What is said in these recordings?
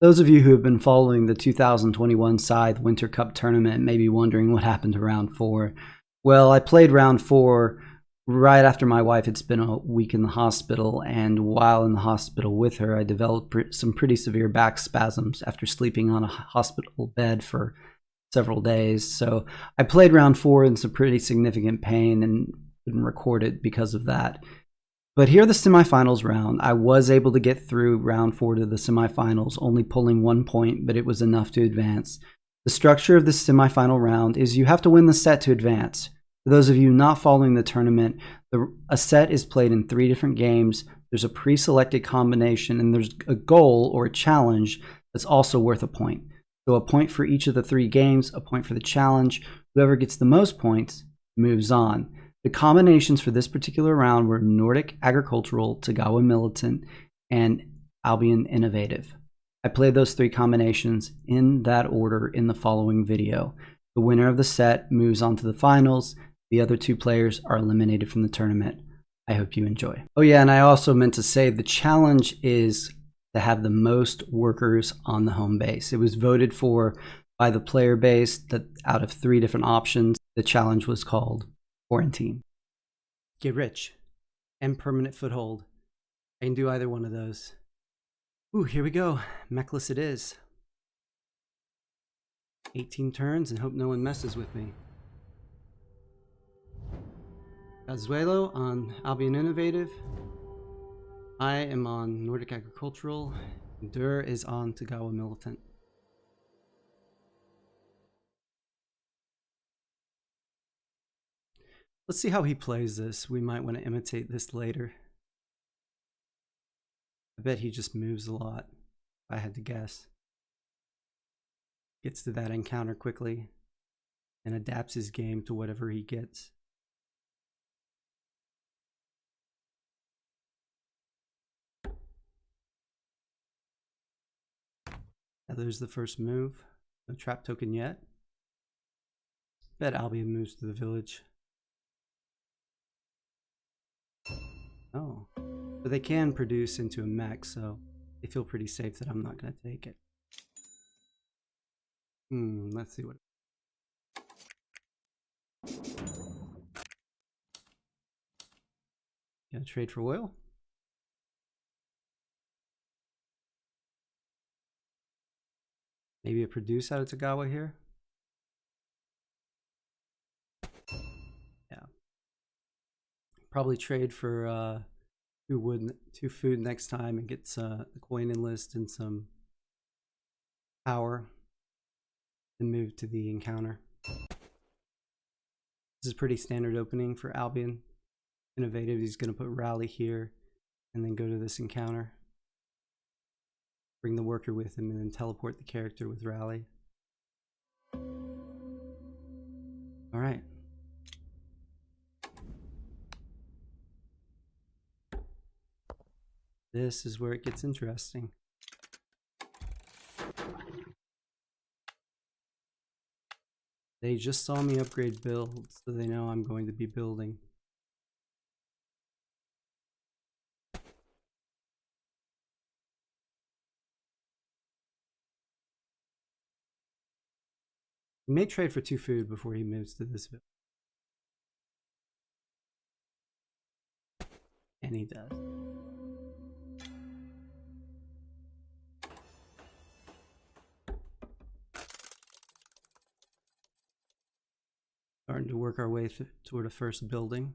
Those of you who have been following the 2021 Scythe Winter Cup Tournament may be wondering what happened to round 4. Well, I played round 4 right after my wife had spent a week in the hospital, and while in the hospital with her, I developed some pretty severe back spasms after sleeping on a hospital bed for several days. So I played round 4 in some pretty significant pain and didn't record it because of that. But here are the semifinals round. I was able to get through round 4 to the semifinals, only pulling 1 point, but it was enough to advance. The structure of this semifinal round is you have to win the set to advance. For those of you not following the tournament, a set is played in 3 different games. There's a pre-selected combination, and there's a goal or a challenge that's also worth a point. So a point for each of the 3 games, a point for the challenge. Whoever gets the most points moves on. The combinations for this particular round were Nordic Agricultural, Togawa Militant, and Albion Innovative. I played those 3 combinations in that order in the following video. The winner of the set moves on to the finals. The other 2 players are eliminated from the tournament. I hope you enjoy. Oh yeah, and I also meant to say the challenge is to have the most workers on the home base. It was voted for by the player base that out of 3 different options, the challenge was called Quarantine. Get rich and permanent foothold. I can do either one of those. Ooh, here we go. Mechless it is. 18 turns and hope no one messes with me. Azuelo on Albion Innovative. I am on Nordic Agricultural. Dur is on Togawa Militant. Let's see how he plays this. We might want to imitate this later. I bet he just moves a lot, if I had to guess. Gets to that encounter quickly and adapts his game to whatever he gets. Now there's the first move. No trap token yet. Bet Albion moves to the village. Oh, but they can produce into a mech, so they feel pretty safe that I'm not going to take it. Let's see what. Gonna trade for oil. Maybe a produce out of Togawa here. Yeah. Probably trade for 2 food next time and get the coin enlist and some power and move to the encounter. This is pretty standard opening for Albion Innovative. He's going to put rally here and then go to this encounter. Bring the worker with him and then teleport the character with rally. All right. This is where it gets interesting. They just saw me upgrade build, so they know I'm going to be building. He may trade for 2 food before he moves to this village. And he does. Starting to work our way toward a first building.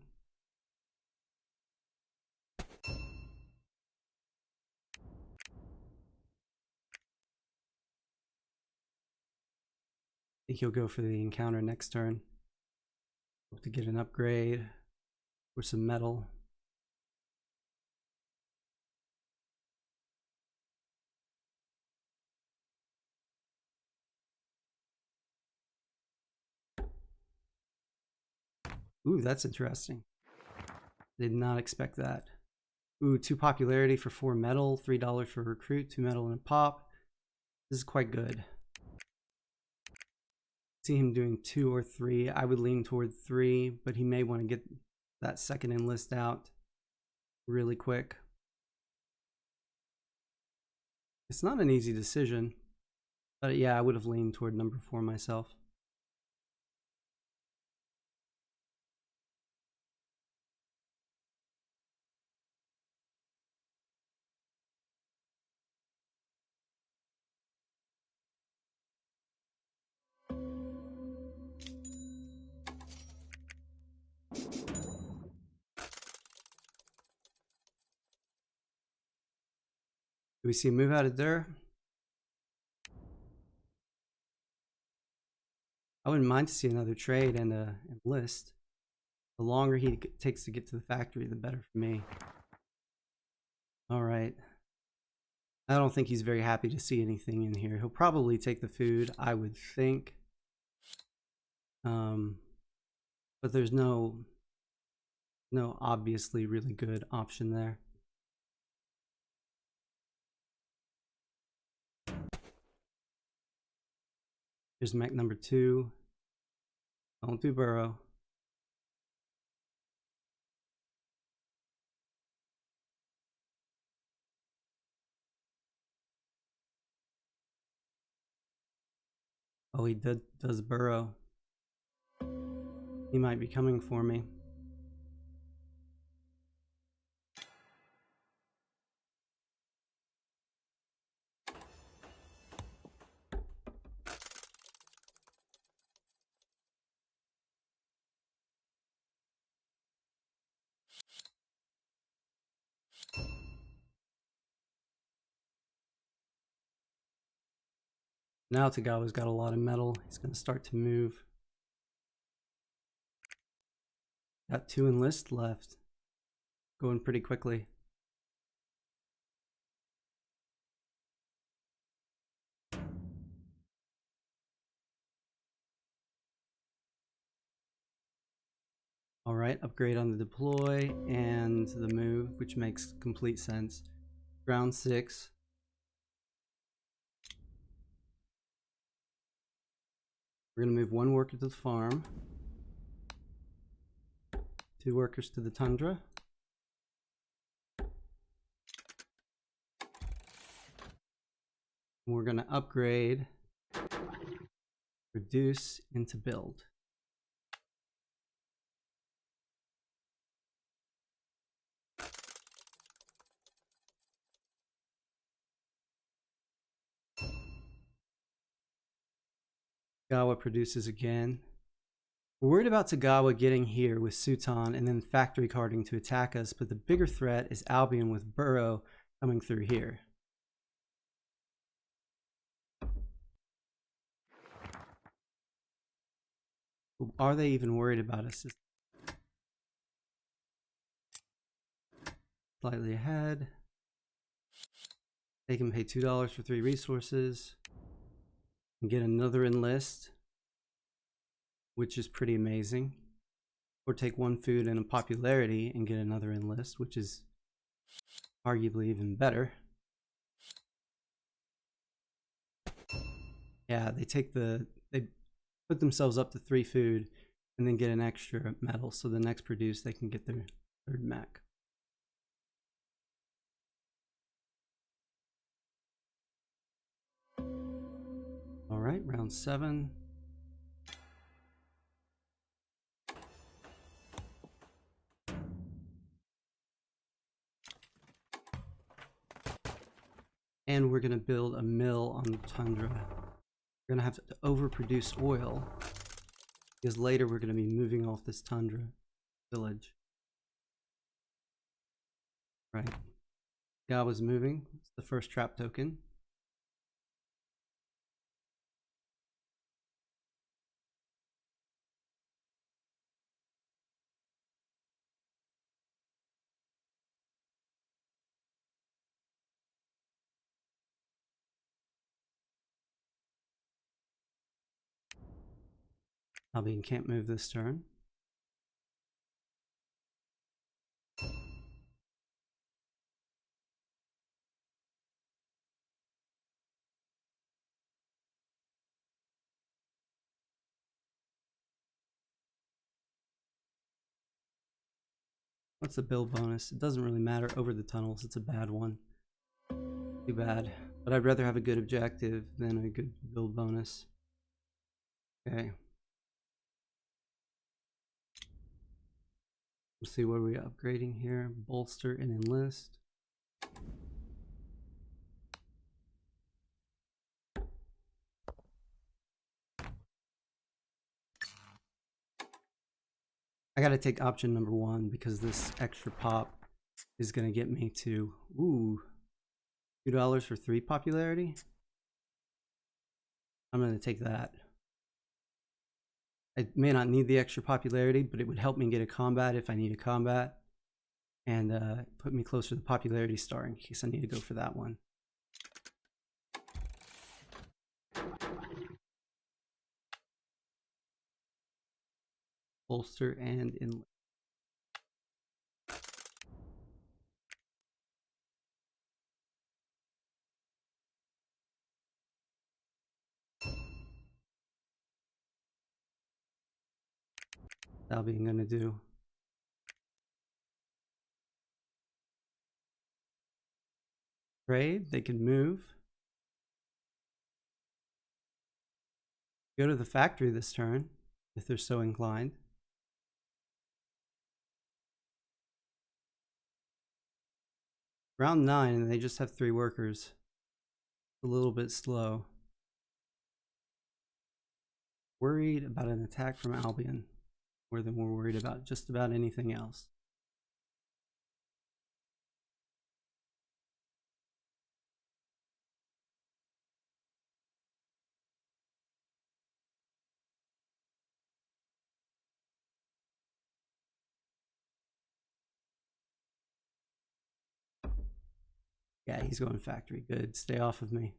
I think he'll go for the encounter next turn. Hope to get an upgrade or some metal. Ooh, that's interesting. Did not expect that. Ooh, 2 popularity for 4 metal, $3 for recruit, 2 metal and a pop. This is quite good. See him doing 2 or 3. I would lean toward 3, but he may want to get that second enlist out really quick. It's not an easy decision, but yeah, I would have leaned toward number 4 myself. Do we see a move out of there? I wouldn't mind to see another trade and a list. The longer he takes to get to the factory, the better for me. All right. I don't think he's very happy to see anything in here. He'll probably take the food, I would think. But there's no obviously really good option there. Here's mech number 2. Don't do burrow. Oh, he does burrow. He might be coming for me. Now Togawa's got a lot of metal. He's going to start to move. Got 2 enlist left. Going pretty quickly. All right, upgrade on the deploy and the move, which makes complete sense. Round 6. We're going to move 1 worker to the farm. 2 workers to the tundra. We're going to upgrade, reduce into build. Togawa produces again. We're worried about Togawa getting here with Suton and then factory carding to attack us, but the bigger threat is Albion with Burrow coming through here. Are they even worried about us? Slightly ahead. They can pay $2 for 3 resources and get another enlist, which is pretty amazing. Or take 1 food and a popularity and get another enlist, which is arguably even better. Yeah, they put themselves up to 3 food and then get an extra metal, so the next produce they can get their 3rd mech. All right, round 7. And we're going to build a mill on the tundra. We're going to have to overproduce oil because later we're going to be moving off this tundra village. Right. Togawa's moving. It's the first trap token. Albion can't move this turn. What's the build bonus? It doesn't really matter over the tunnels. It's a bad one. Too bad. But I'd rather have a good objective than a good build bonus. Okay. Let's see what are we upgrading here. Bolster and enlist. I gotta take option number 1 because this extra pop is gonna get me to, ooh, $2 for 3 popularity. I'm gonna take that. I may not need the extra popularity, but it would help me get a combat if I need a combat, and put me closer to the popularity star in case I need to go for that one. Bolster and inlet. Albion gonna do. Trade, they can move. Go to the factory this turn, if they're so inclined. Round 9, and they just have 3 workers. A little bit slow. Worried about an attack from Albion, more than we're worried about just about anything else. Yeah, he's going factory. Good. Stay off of me.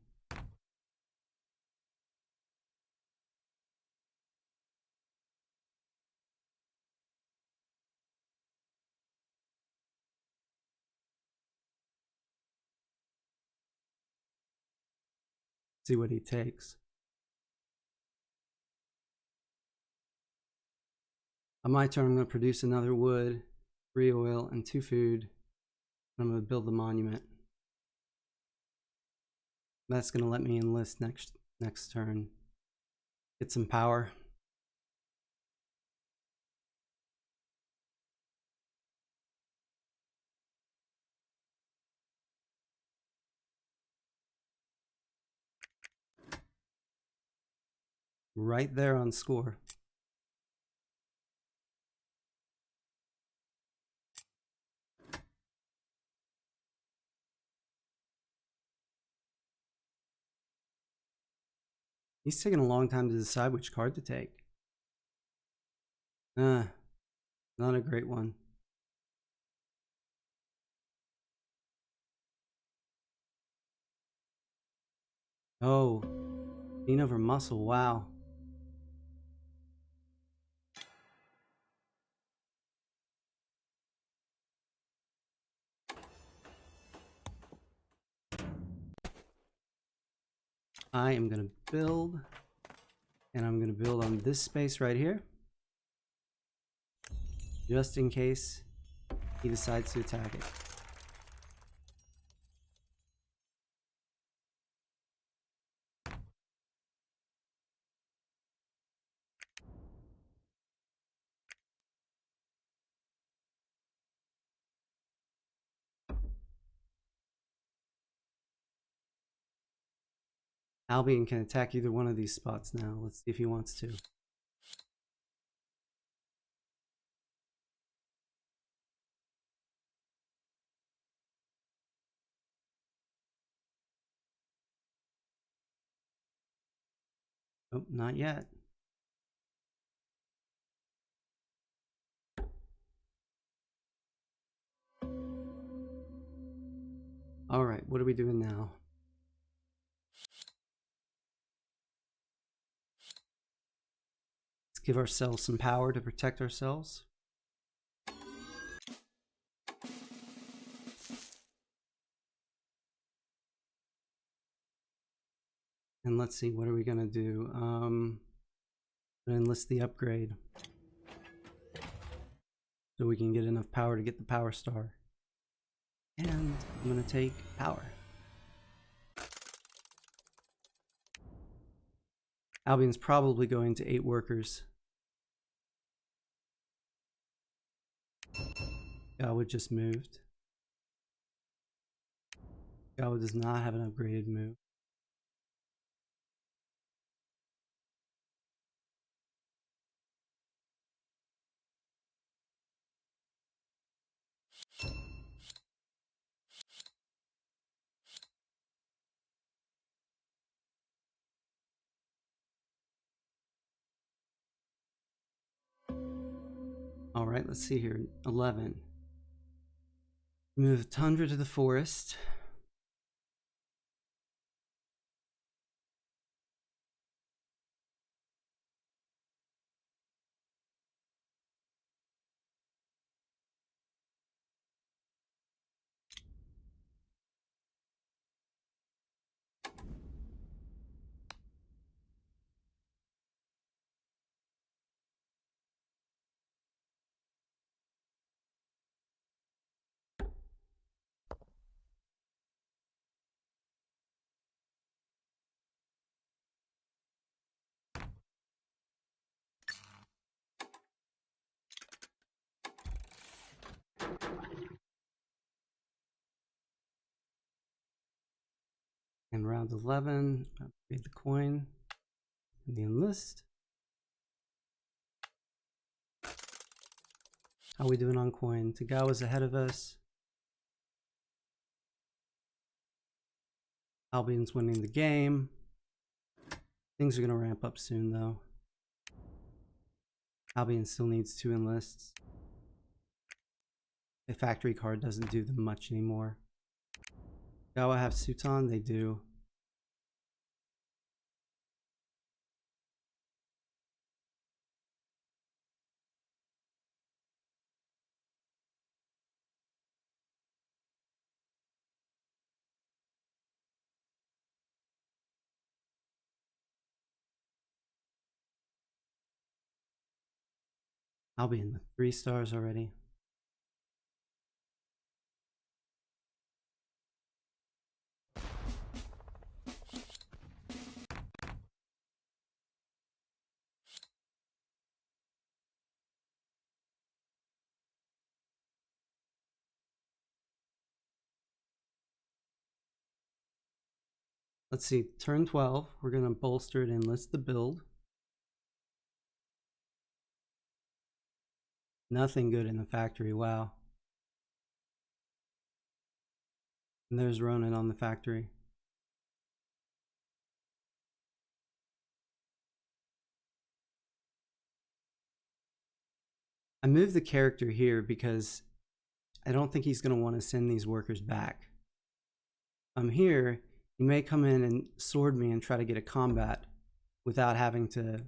See what he takes. On my turn, I'm going to produce another wood, 3 oil, and 2 food. I'm going to build the monument. That's going to let me enlist next turn. Get some power. Right there on score. He's taking a long time to decide which card to take. Not a great one. Oh, lean over muscle, wow. I am going to build, and I'm going to build on this space right here, just in case he decides to attack it. Albion can attack either one of these spots now. Let's see if he wants to. Nope, not yet. All right, what are we doing now? Let's give ourselves some power to protect ourselves. And let's see, what are we gonna do? Enlist the upgrade so we can get enough power to get the power star. And I'm gonna take power. Albion's probably going to 8 workers. Togawa just moved. Togawa does not have an upgraded move. All right, let's see here. 11. Move Tundra to the forest. And round 11, upgrade the coin and the enlist. How are we doing on coin? Togawa's ahead of us. Albion's winning the game. Things are going to ramp up soon, though. Albion still needs 2 enlists. The factory card doesn't do them much anymore. Togawa have Suton? They do. Albion with 3 stars already. Let's see, turn 12, we're going to bolster it and enlist the build. Nothing good in the factory, wow. And there's Ronan on the factory. I moved the character here because I don't think he's going to want to send these workers back. I'm here, he may come in and sword me and try to get a combat without having to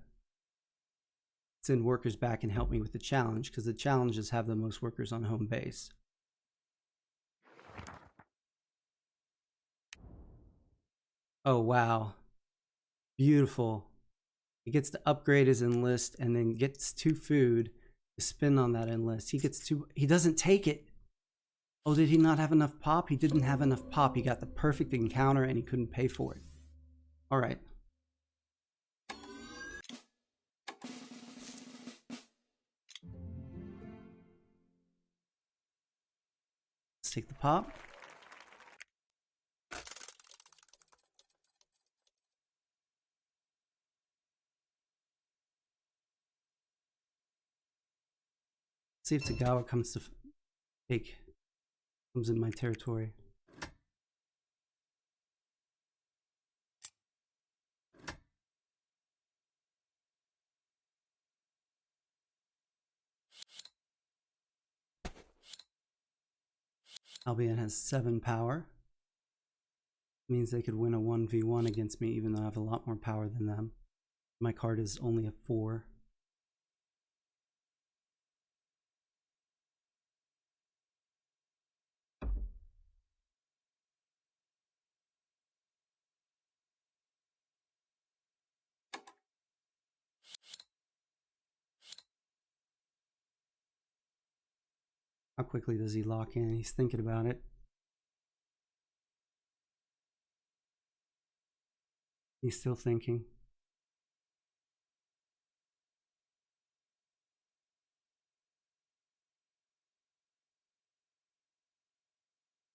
send workers back and help me with the challenge, because the challenges have the most workers on home base. Oh, wow. Beautiful. He gets to upgrade his enlist and then gets 2 food to spend on that enlist. He gets 2. He doesn't take it. Oh, did he not have enough pop? He didn't have enough pop. He got the perfect encounter and he couldn't pay for it. All right. Let's take the pop. See if Togawa comes to comes in my territory. Albion has 7 power. Means they could win a 1v1 against me, even though I have a lot more power than them. My card is only a 4. How quickly does he lock in? He's thinking about it. He's still thinking.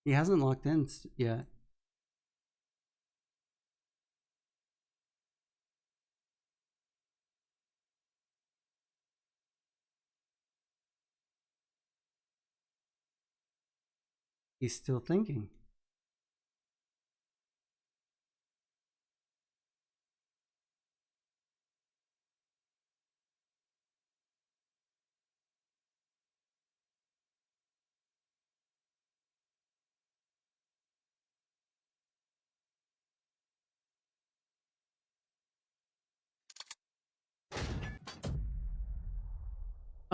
He hasn't locked in yet. He's still thinking.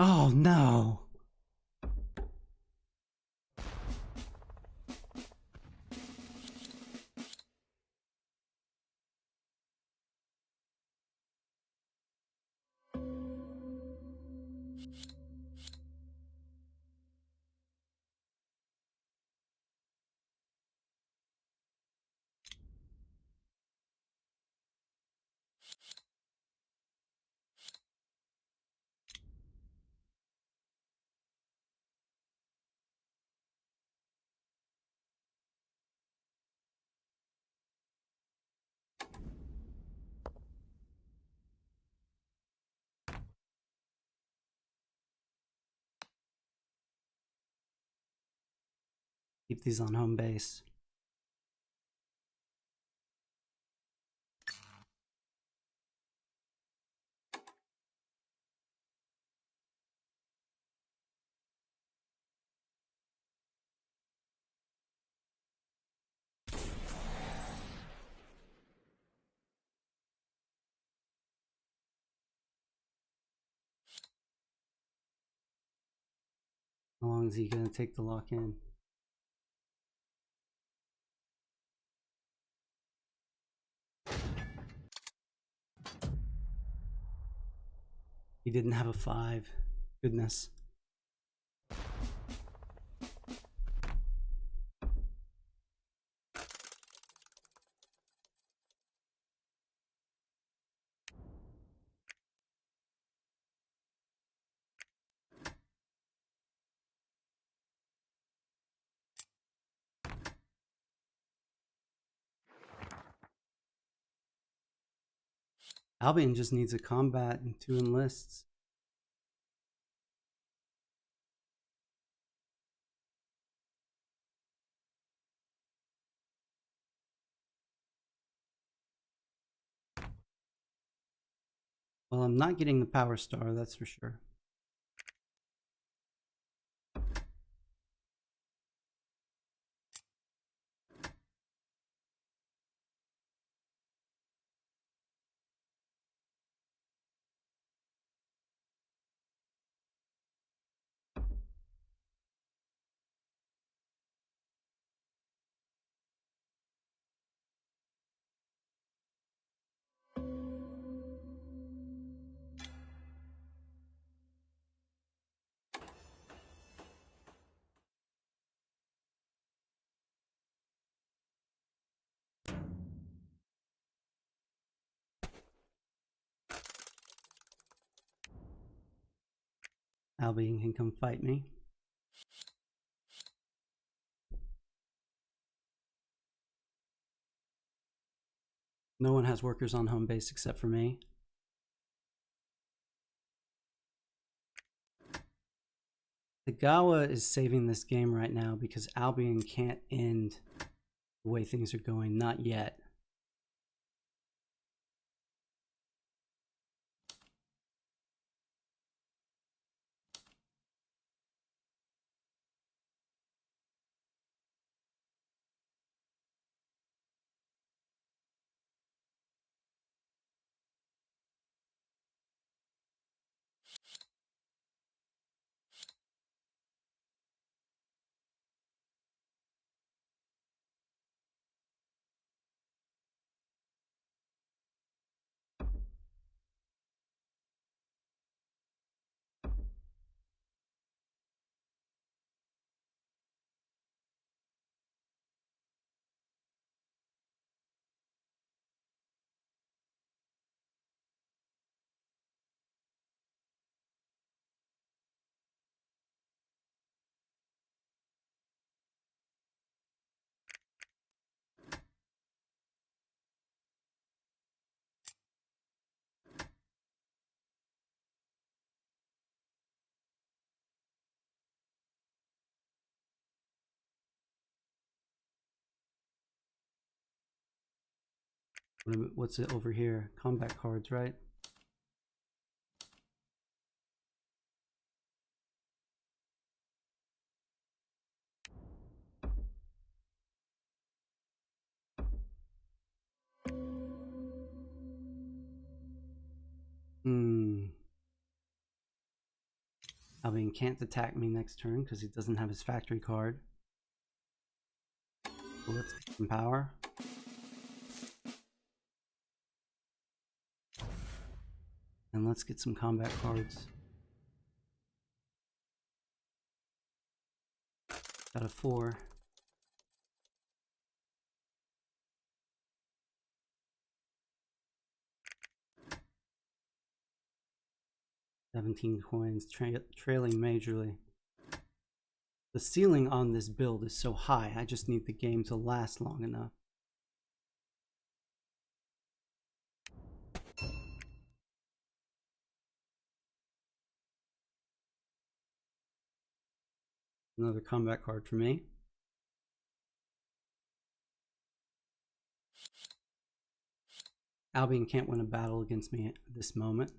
Oh no! Keep these on home base. How long is he going to take to lock in? He didn't have a 5. Goodness. Albion just needs a combat and 2 enlists. Well, I'm not getting the power star, that's for sure. Albion can come fight me. No one has workers on home base except for me. Togawa is saving this game right now because Albion can't end the way things are going. Not yet. What's it over here? Combat cards, right? Albion can't attack me next turn because he doesn't have his factory card. So let's get some power. And let's get some combat cards. Got a 4. $17 coins, trailing majorly. The ceiling on this build is so high, I just need the game to last long enough. Another combat card for me. Albion can't win a battle against me at this moment.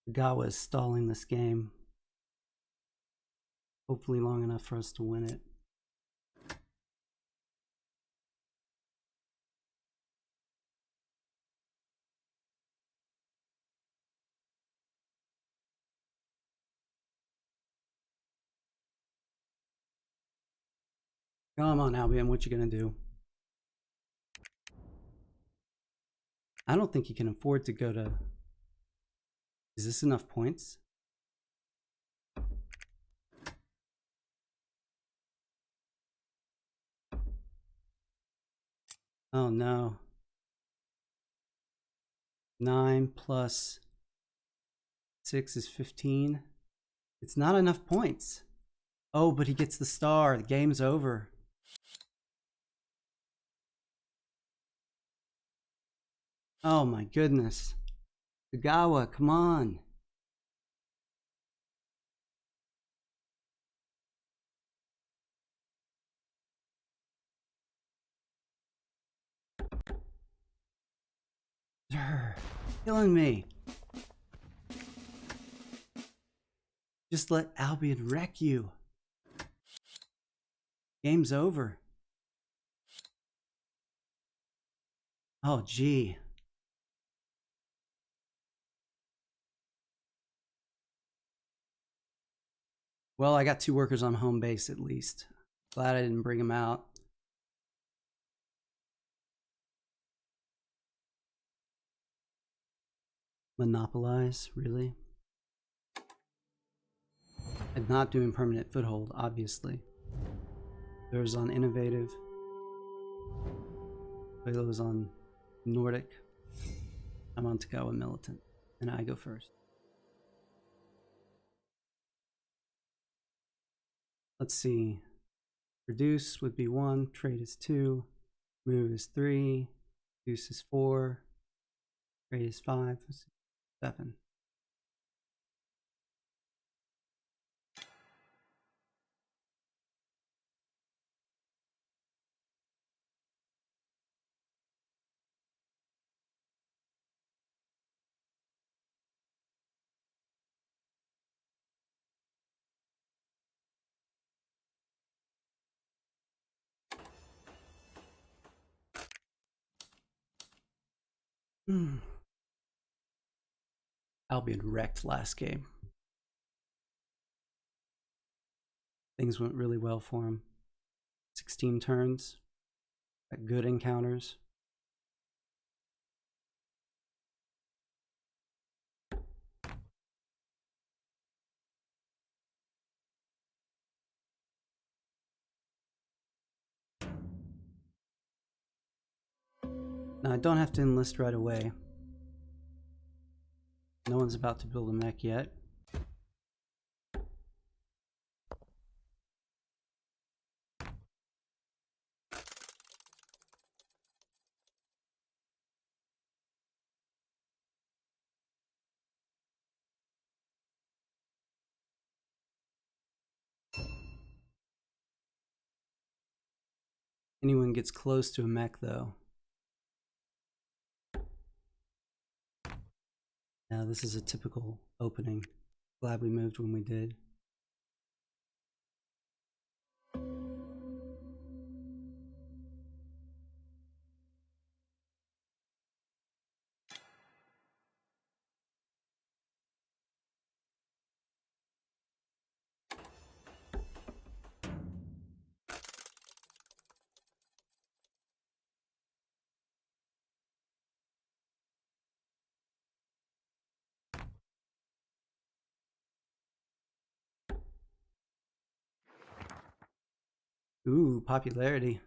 Togawa is stalling this game. Hopefully long enough for us to win it. Come on, Albion, what you gonna do? I don't think he can afford to go to... Is this enough points? Oh no. 9 plus 6 is 15. It's not enough points. Oh, but he gets the star. The game's over. Oh my goodness. Togawa, come on. Killing me. Just let Albion wreck you. Game's over. Oh, gee. Well, I got 2 workers on home base at least. Glad I didn't bring them out. Monopolize, really? I'm not doing permanent foothold, obviously. There's on Innovative. Playlo's on Nordic. I'm on Togawa Militant. And I go first. Let's see. Reduce would be 1, trade is 2, move is 3, reduce is 4, trade is 5, 7. Albion wrecked last game. Things went really well for him. 16 turns. Got good encounters. Now I don't have to enlist right away. No one's about to build a mech yet. Anyone gets close to a mech though. Now this is a typical opening. Glad we moved when we did. Ooh, popularity.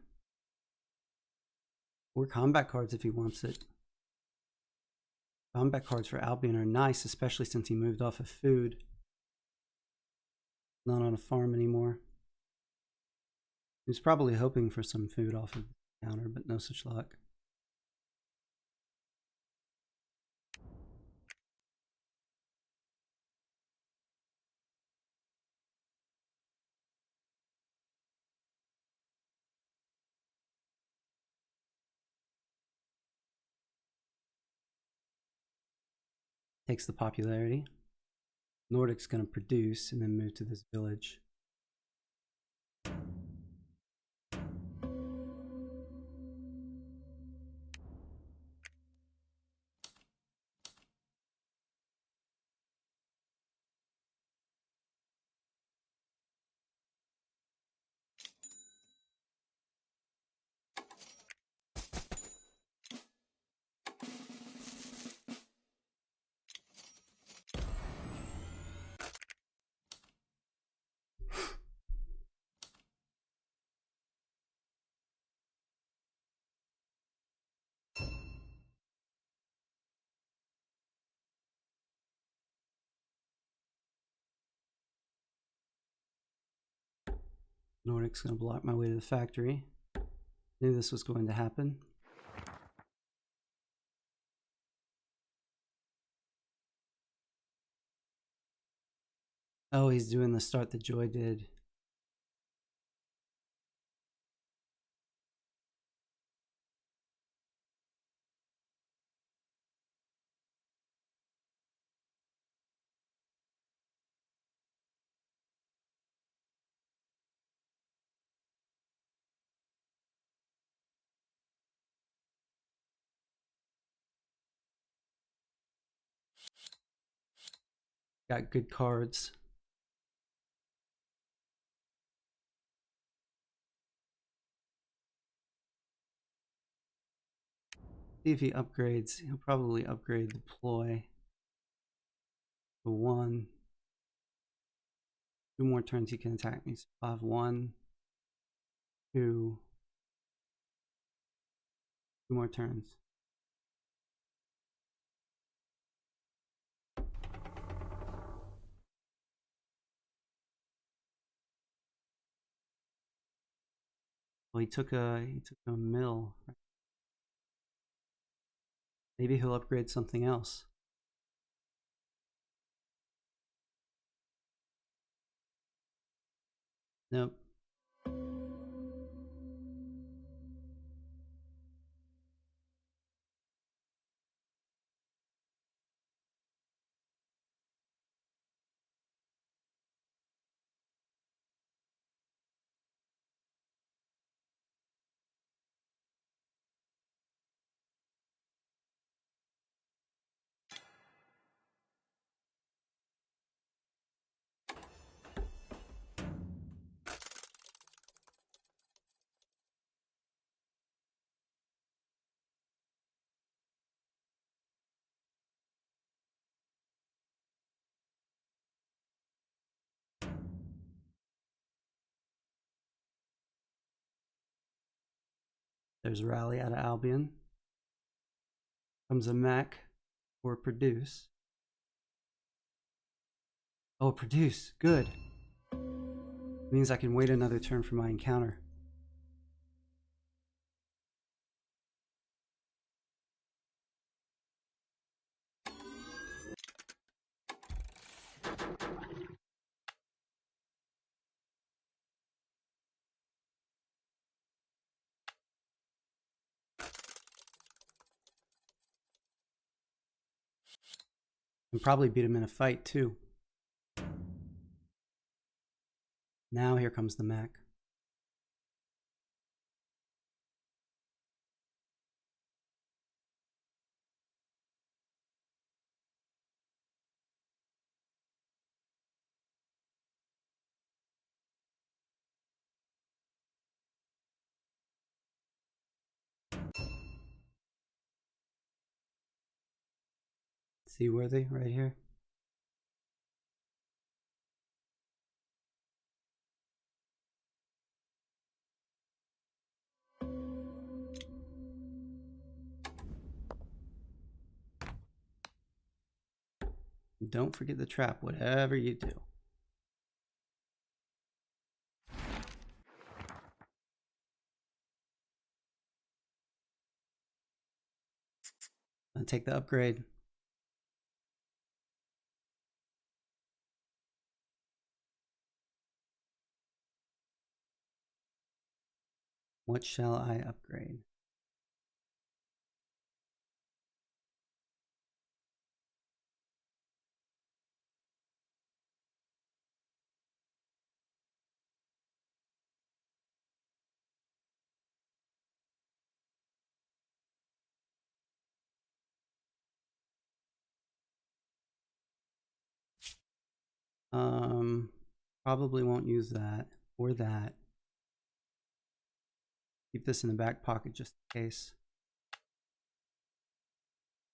Or combat cards if he wants it. Combat cards for Albion are nice, especially since he moved off of food. Not on a farm anymore. He was probably hoping for some food off of the counter, but no such luck. Takes the popularity. Nordic's going to produce and then move to this village. Nordic's going to block my way to the factory. Knew this was going to happen. Oh, he's doing the start that Joy did. Got good cards. See if he upgrades. He'll probably upgrade the ploy to 1. 2 more turns he can attack me. So I'll have 1, 2, 2 more turns. Well, he took a mill. Maybe he'll upgrade something else. Nope. There's a rally out of Albion. Comes a mech or produce. Oh, produce. Good. Means I can wait another turn for my encounter. And probably beat him in a fight too. Now here comes the mech. Seaworthy right here. Don't forget the trap, whatever you do. And take the upgrade. What shall I upgrade? Probably won't use that or that. Keep this in the back pocket just in case.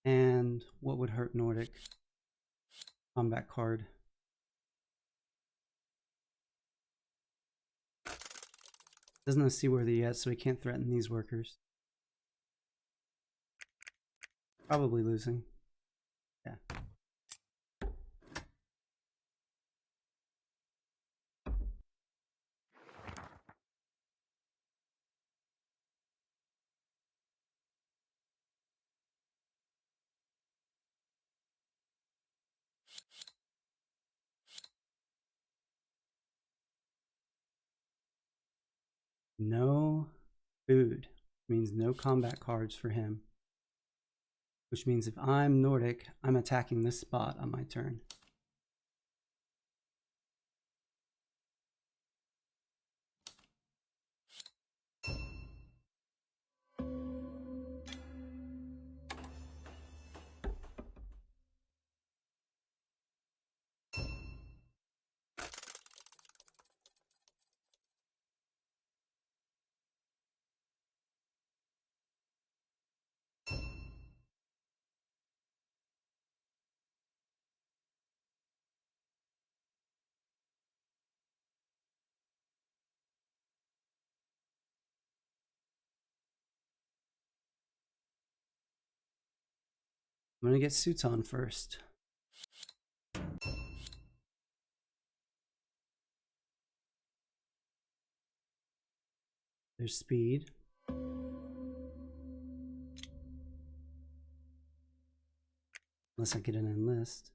And what would hurt Nordic? Combat card. Doesn't have Seaworthy yet, so he can't threaten these workers. Probably losing. Yeah. No food means no combat cards for him. Which means if I'm Nordic, I'm attacking this spot on my turn. I'm gonna get suits on first. There's speed. Unless I get an enlist.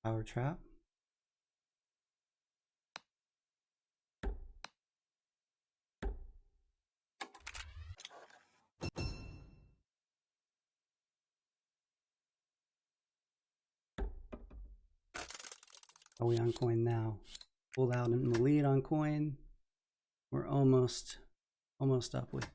Power trap. Are we on coin now? Pulled out in the lead on coin. We're almost up with.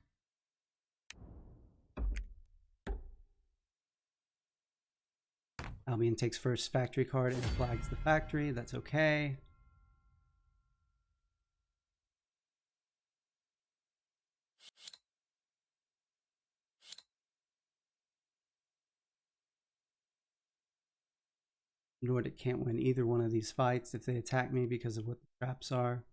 Albion takes first factory card and flags the factory. That's okay. Nordic can't win either one of these fights if they attack me because of what the traps are.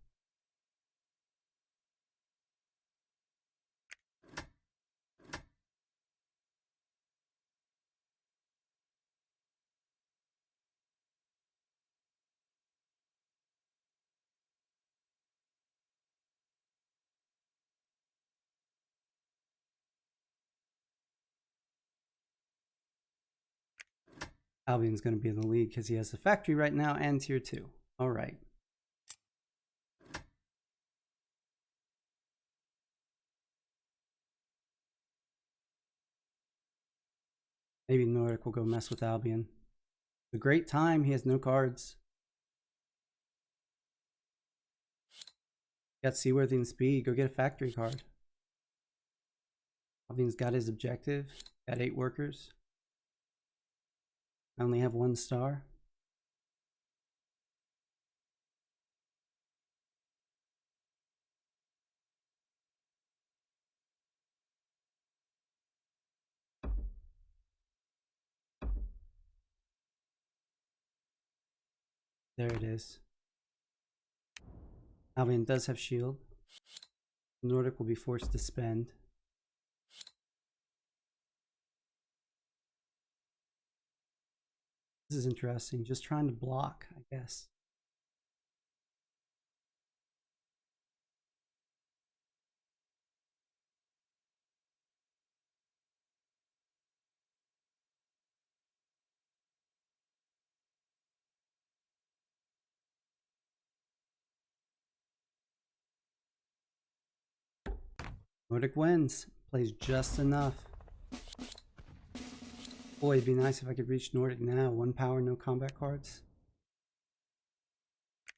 Albion's going to be in the lead because he has the factory right now and tier 2. All right. Maybe Nordic will go mess with Albion. A great time. He has no cards. Got Seaworthy and Speed. Go get a factory card. Albion's got his objective. Got 8 workers. I only have 1 star. There it is. Albion does have shield. Nordic will be forced to spend. This is interesting. Just trying to block, I guess. Nordic wins. Plays just enough. Boy, it'd be nice if I could reach Nordic now. 1 power, no combat cards.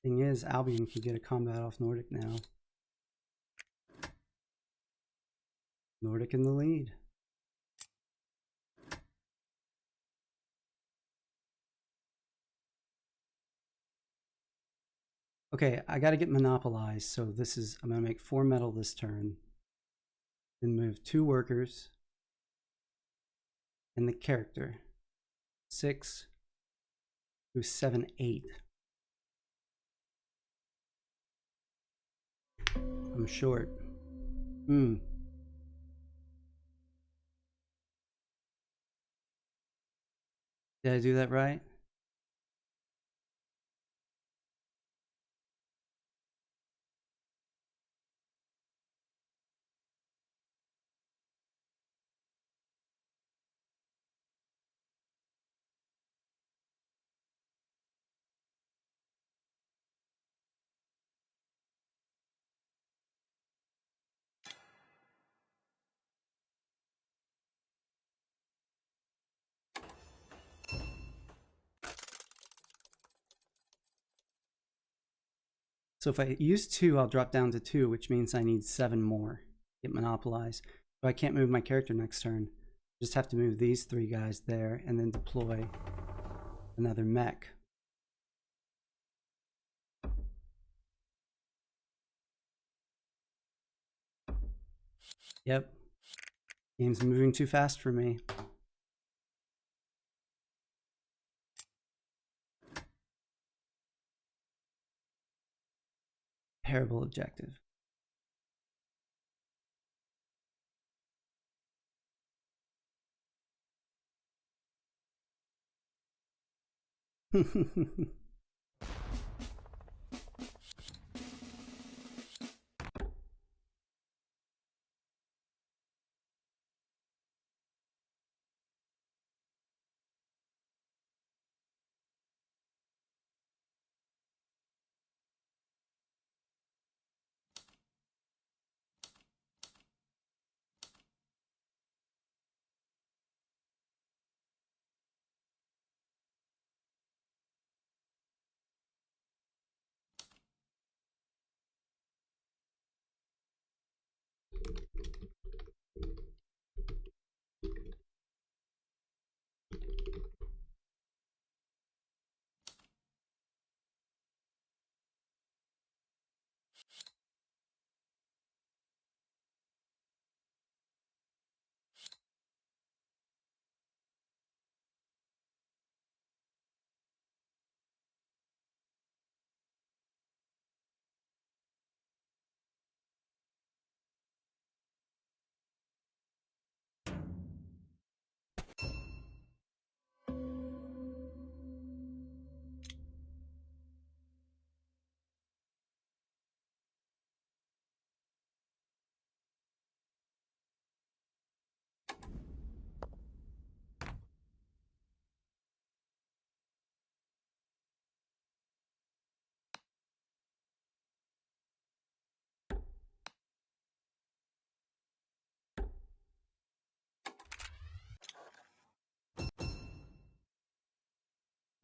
Thing is, Albion can get a combat off Nordic now. Nordic in the lead. Okay, I gotta get monopolized, so this is, I'm gonna make 4 metal this turn. Then move 2 workers. And the character. 6 through 7, 8. I'm short. Did I do that right? So if I use 2, I'll drop down to 2, which means I need 7 more. Get monopolized. So I can't move my character next turn. Just have to move these 3 guys there and then deploy another mech. Yep. Game's moving too fast for me. Terrible objective.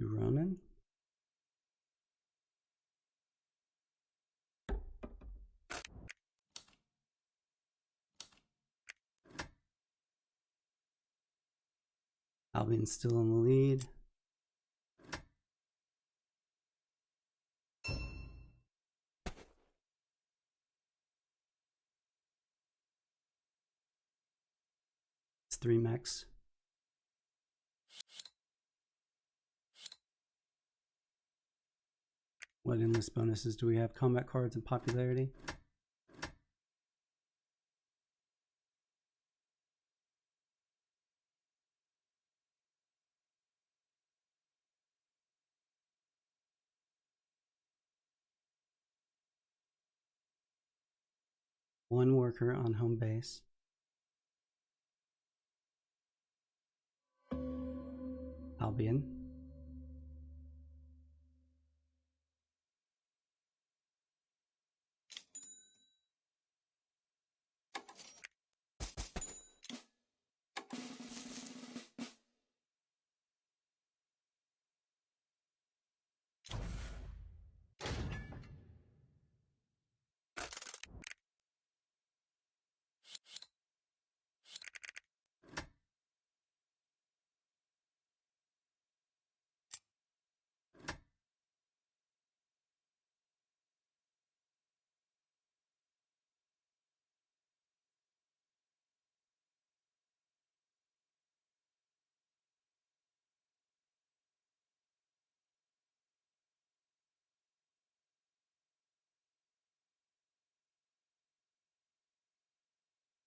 2 Ronin. Albion's still in the lead. It's 3 mechs. What endless bonuses do we have? Combat cards and popularity. One worker on home base. Albion.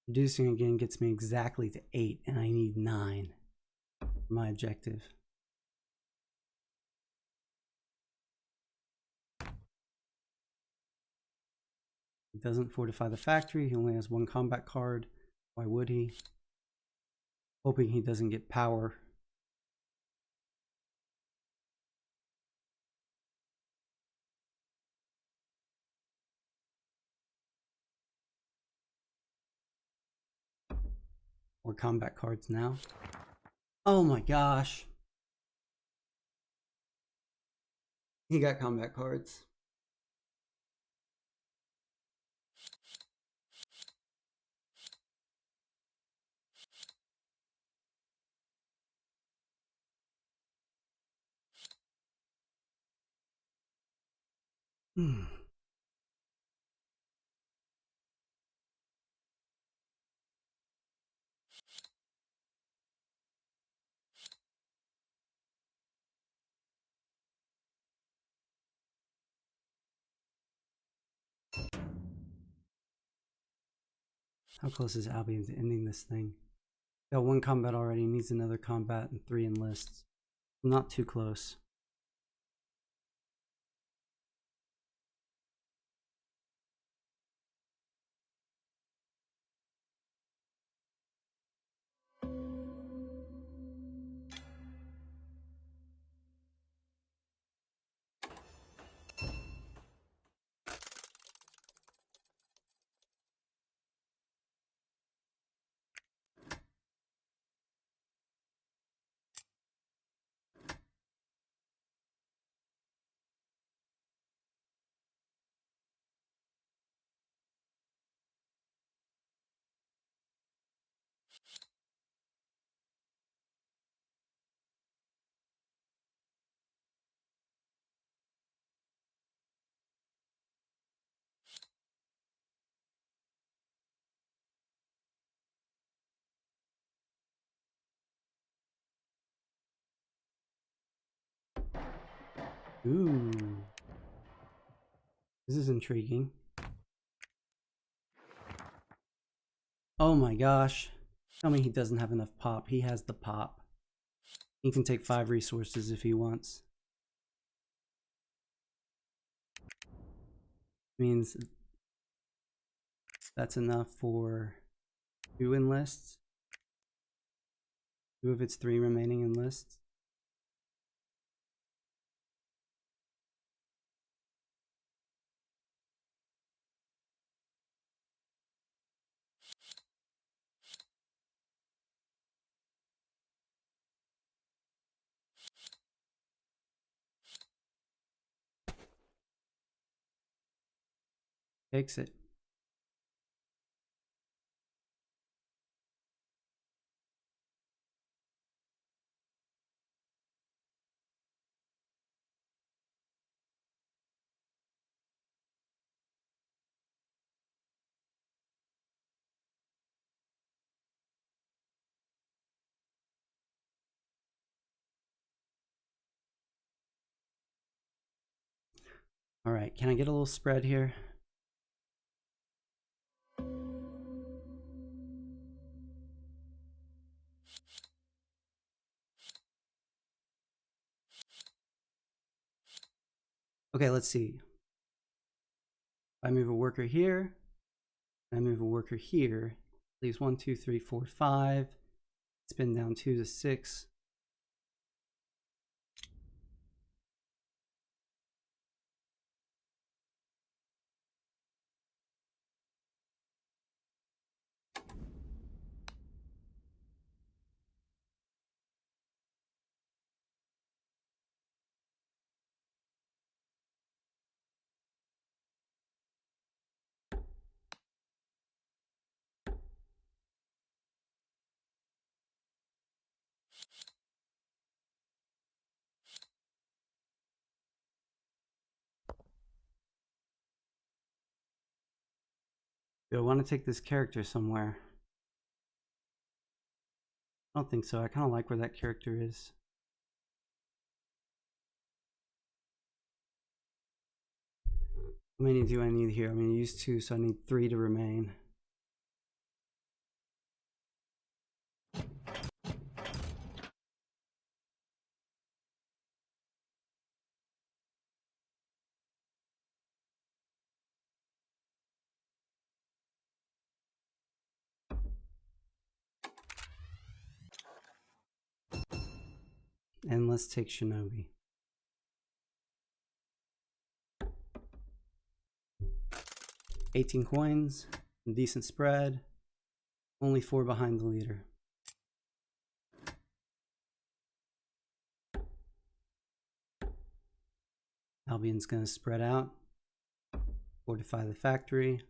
Reducing again gets me exactly to 8, and I need 9 for my objective. He doesn't fortify the factory. He only has 1 combat card. Why would he? Hoping he doesn't get power. Or combat cards now. Oh my gosh. He got combat cards. How close is Albion to ending this thing? Got 1 combat already, needs another combat and 3 enlists. Not too close. Ooh. This is intriguing. Oh my gosh. Tell me he doesn't have enough pop. He has the pop. He can take 5 resources if he wants. Means that's enough for 2 enlists. 2 of its 3 remaining enlists. Takes it. All right, can I get a little spread here? Okay, let's see. I move a worker here, I move a worker here. Leaves 1, 2, 3, 4, 5. Spin down 2 to 6. Do I want to take this character somewhere? I don't think so. I kind of like where that character is. How many do I need here? I'm going to use 2, so I need 3 to remain. And let's take Shinobi. $18 coins, decent spread, only 4 behind the leader. Albion's going to spread out, fortify the factory.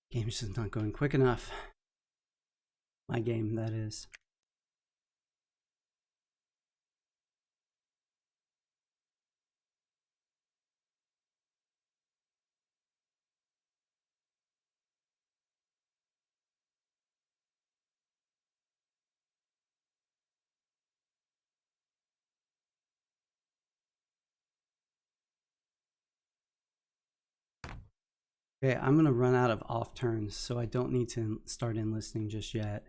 Game's just not going quick enough. My game, that is. Okay, I'm going to run out of off turns, so I don't need to start enlisting just yet.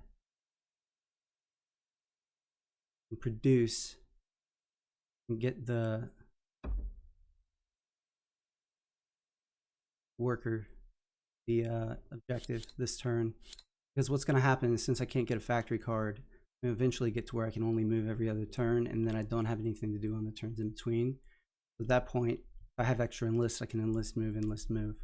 And produce and get the worker the objective this turn. Because what's going to happen is, since I can't get a factory card, I eventually get to where I can only move every other turn, and then I don't have anything to do on the turns in between. At that point, if I have extra enlist, I can enlist, move, enlist, move.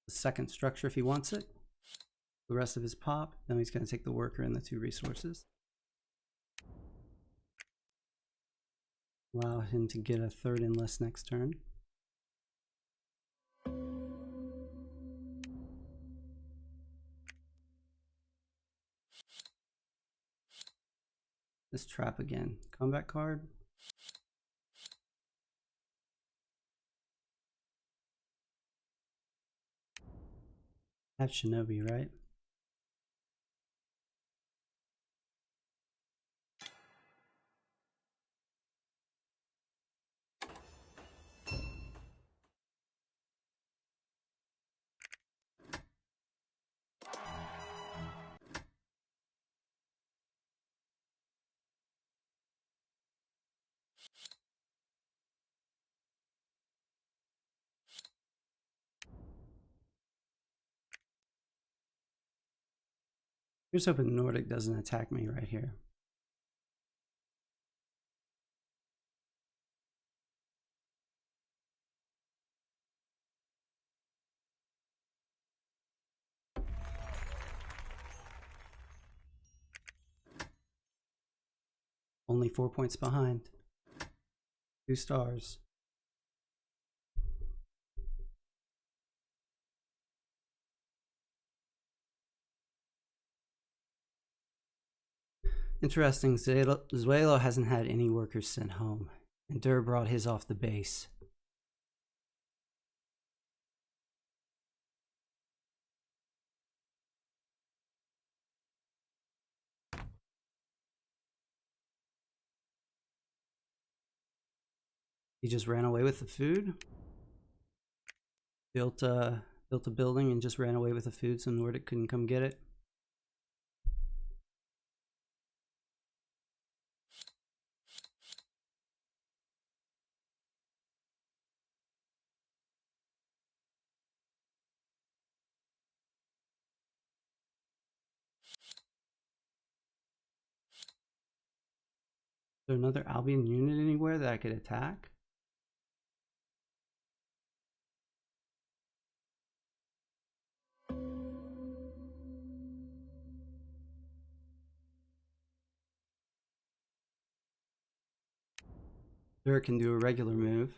The second structure if he wants it. The rest of his pop. Now he's going to take the worker and the 2 resources. Allow him to get a 3rd enlist next turn. This trap again. Combat card. I have Shinobi, right? Here's hoping Nordic doesn't attack me right here. Only 4 points behind. 2 stars. Interesting, Zuelo hasn't had any workers sent home, and Durr brought his off the base. He just ran away with the food. Built a building and just ran away with the food so Nordic couldn't come get it. Is there another Albion unit anywhere that I could attack? Durr can do a regular move.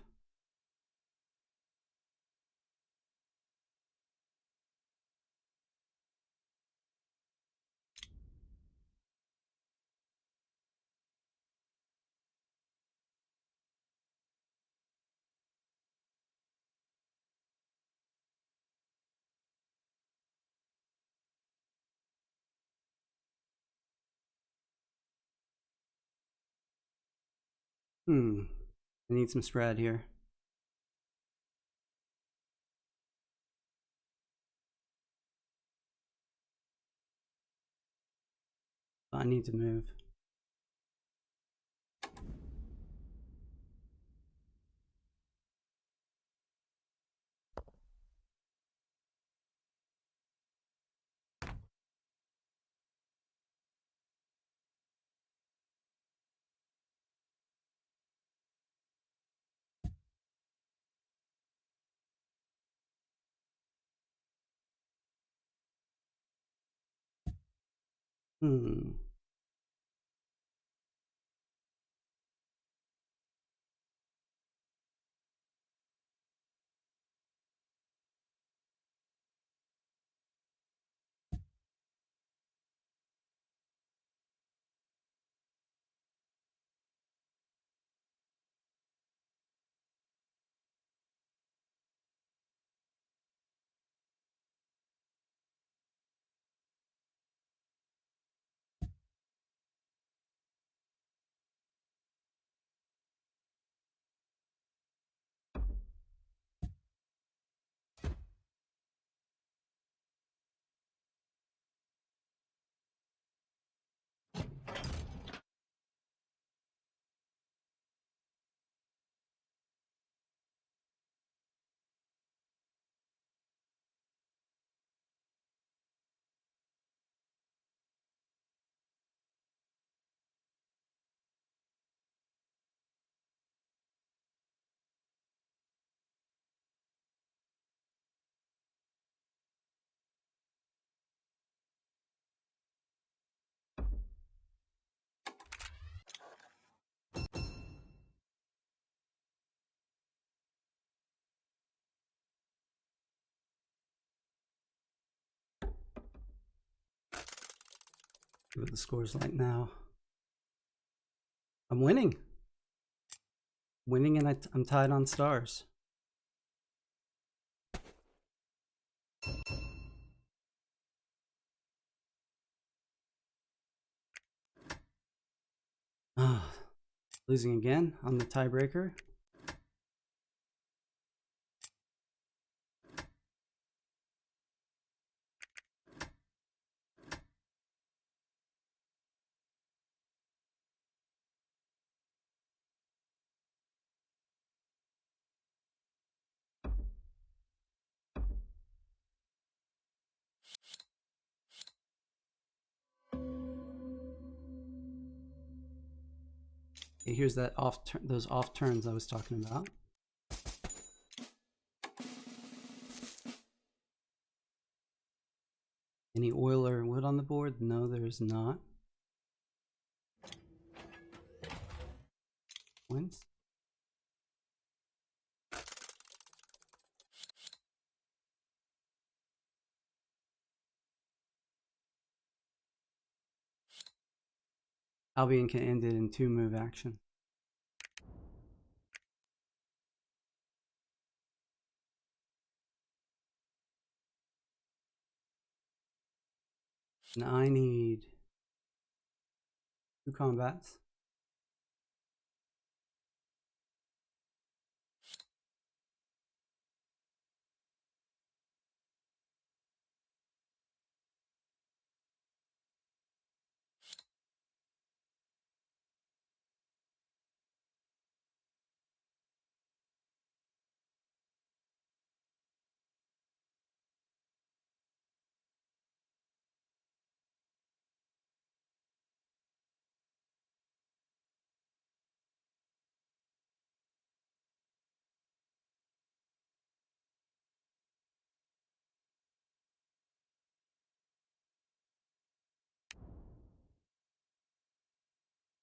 I need some spread here. I need to move. See what the score's like now. I'm winning. Winning, and I'm tied on stars. Losing again on the tiebreaker. Okay, here's that those off turns I was talking about. Any oil or wood on the board? No, there's not. Points. Albion can end it in 2-move action. And I need 2 combats.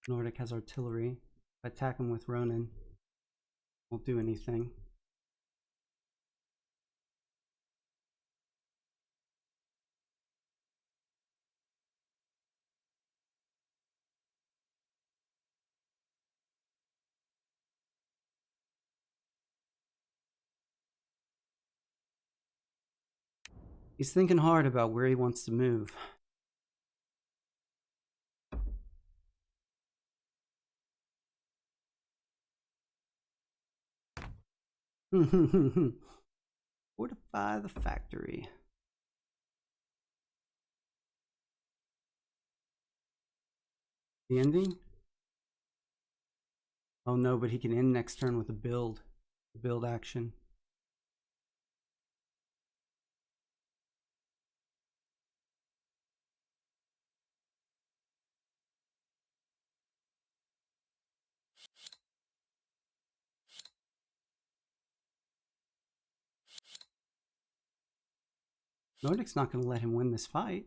Nordic has artillery. If I attack him with Ronin, won't do anything. He's thinking hard about where he wants to move. Fortify the factory. The ending? Oh no, but he can end next turn with a build. The build action. Nordic's not going to let him win this fight.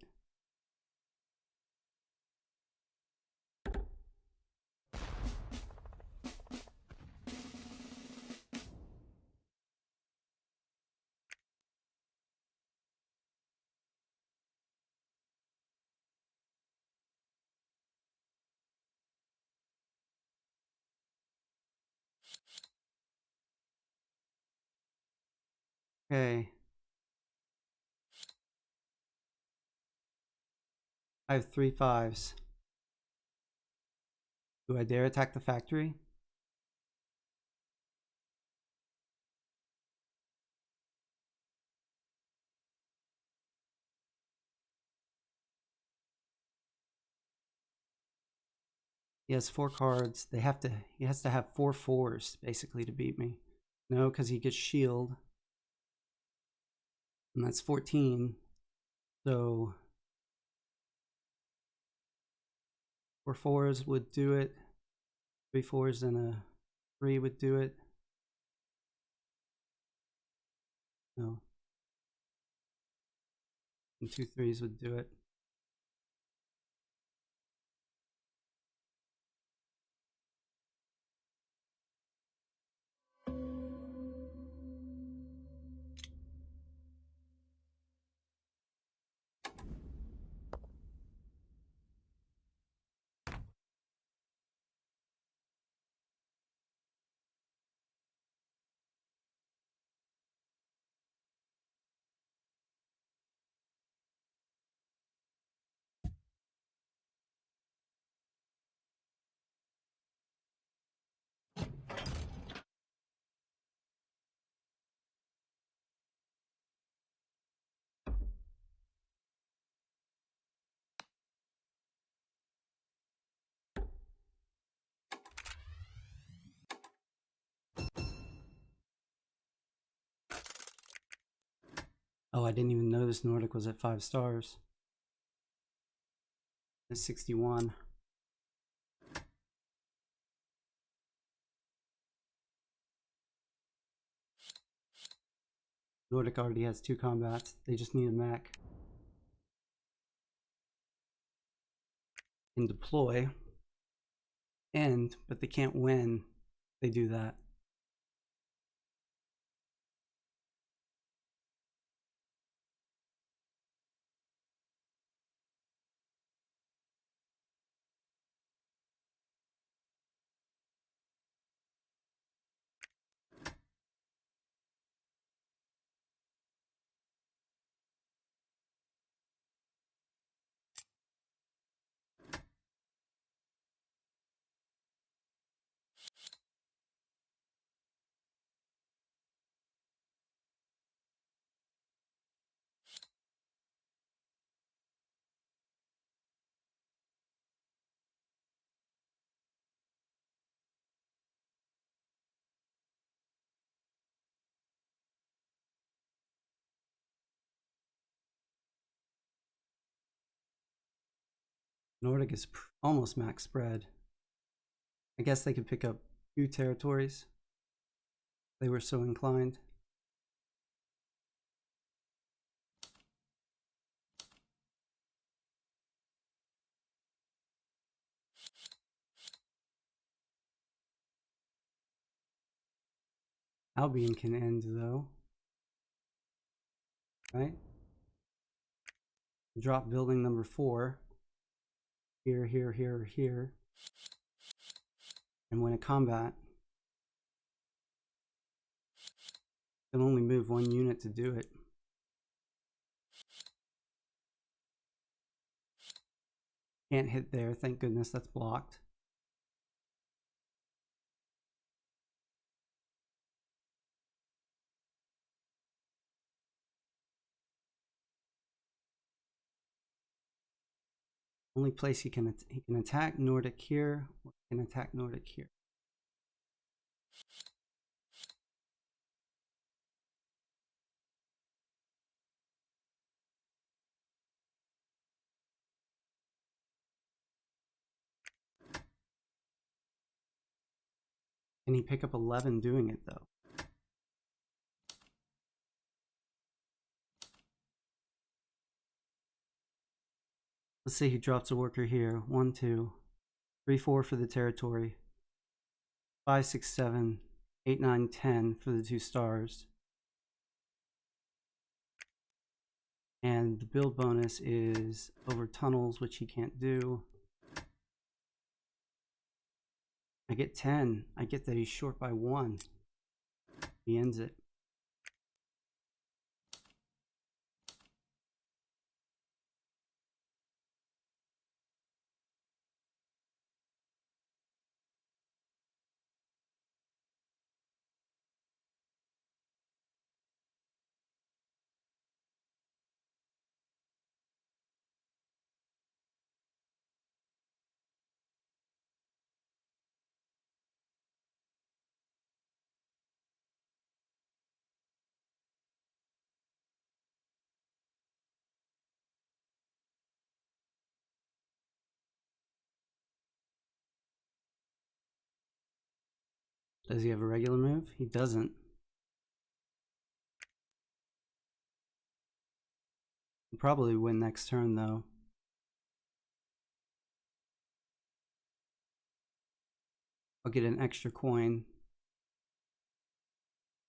Okay. I have 3 5s. Do I dare attack the factory? He has 4 cards. He has to have 4 4s basically to beat me. No, because he gets shield. And that's 14. So 4 4s would do it. 3 4s and a 3 would do it. No. And 2 3s would do it. Oh, I didn't even notice Nordic was at 5 stars. At 61. Nordic already has 2 combats. They just need a mech. And deploy. End, but they can't win. They do that. Nordic is almost max spread. I guess they could pick up 2 territories. They were so inclined. Albion can end though. Right? Drop building number 4. Here, here, here, here. And win a combat. Can only move 1 unit to do it. Can't hit there, thank goodness that's blocked. Only place he can attack Nordic here, or he can attack Nordic here. Can he pick up 11 doing it though? Let's say he drops a worker here. 1, 2, 3, 4 for the territory. 5, 6, 7, 8, 9, 10 for the 2 stars. And the build bonus is over tunnels, which he can't do. I get 10. I get that he's short by 1. He ends it. Does he have a regular move? He doesn't. He'll probably win next turn though. I'll get an extra coin.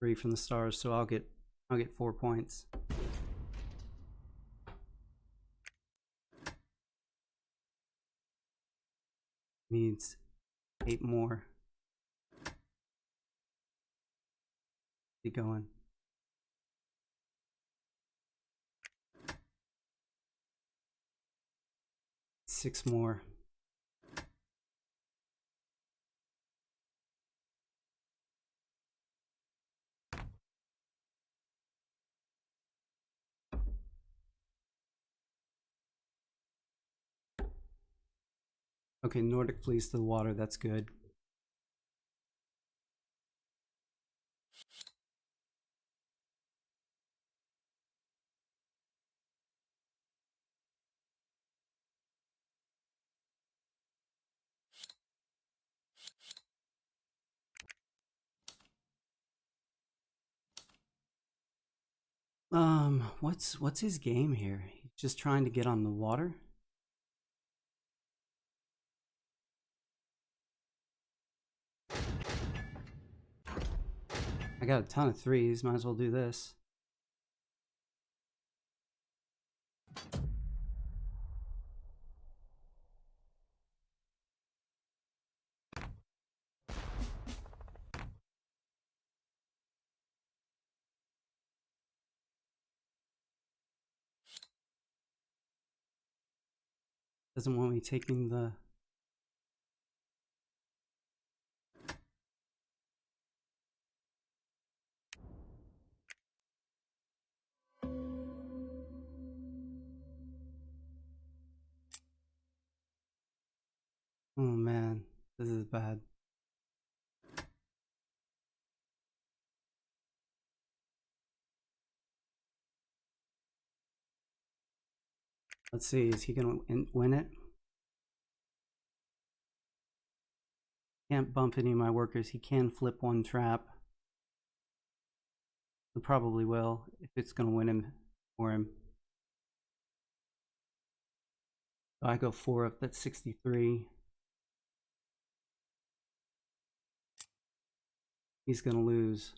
3 from the stars, so I'll get 4 points. Needs 8 more. Keep going. 6 more. Okay, Nordic flees to the water, that's good. What's his game here? He's just trying to get on the water? I got a ton of threes, might as well do this. Doesn't want me taking the... Oh man, this is bad. Let's see, is he gonna win it? Can't bump any of my workers. He can flip one trap. He probably will, if it's gonna win him for him. So I go 4 up, that's 63. He's gonna lose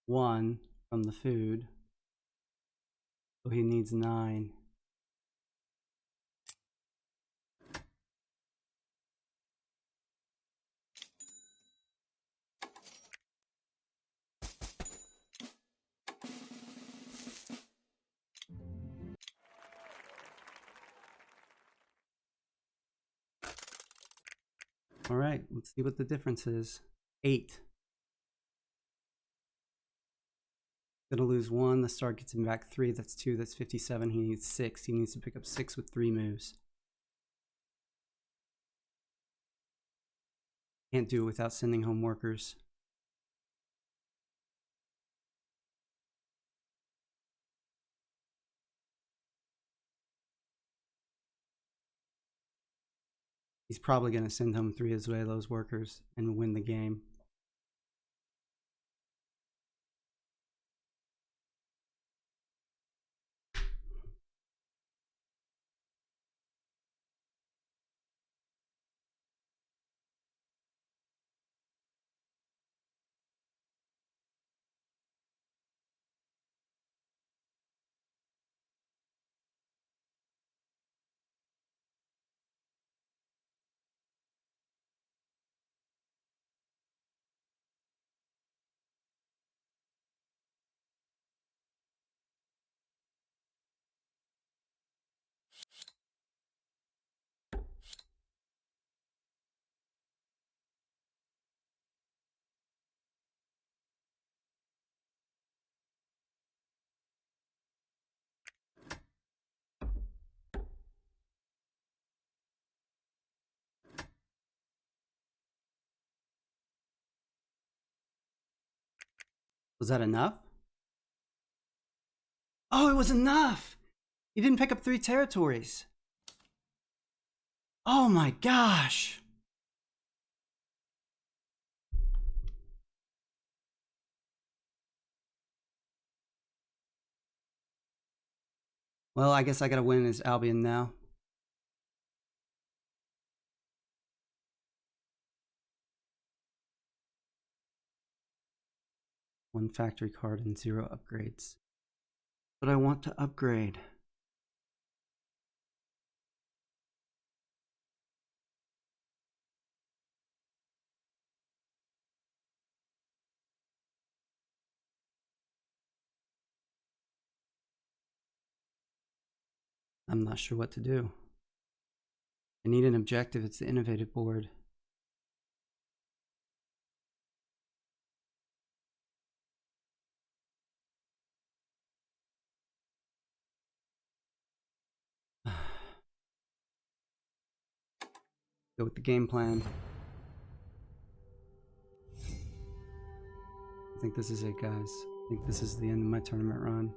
1 from the food. So he needs 9. All right, let's see what the difference is. 8. Gonna lose 1. The start gets him back 3. That's 2. That's 57. He needs 6. He needs to pick up 6 with 3 moves. Can't do it without sending home workers. He's probably going to send home 3 Azuelos workers and win the game. Was that enough? Oh, it was enough! He didn't pick up 3 territories. Oh my gosh! Well, I guess I gotta win as Albion now. One factory card and 0 upgrades. But I want to upgrade. I'm not sure what to do. I need an objective. It's the innovative board. Go with the game plan. I think this is it, guys. I think this is the end of my tournament run.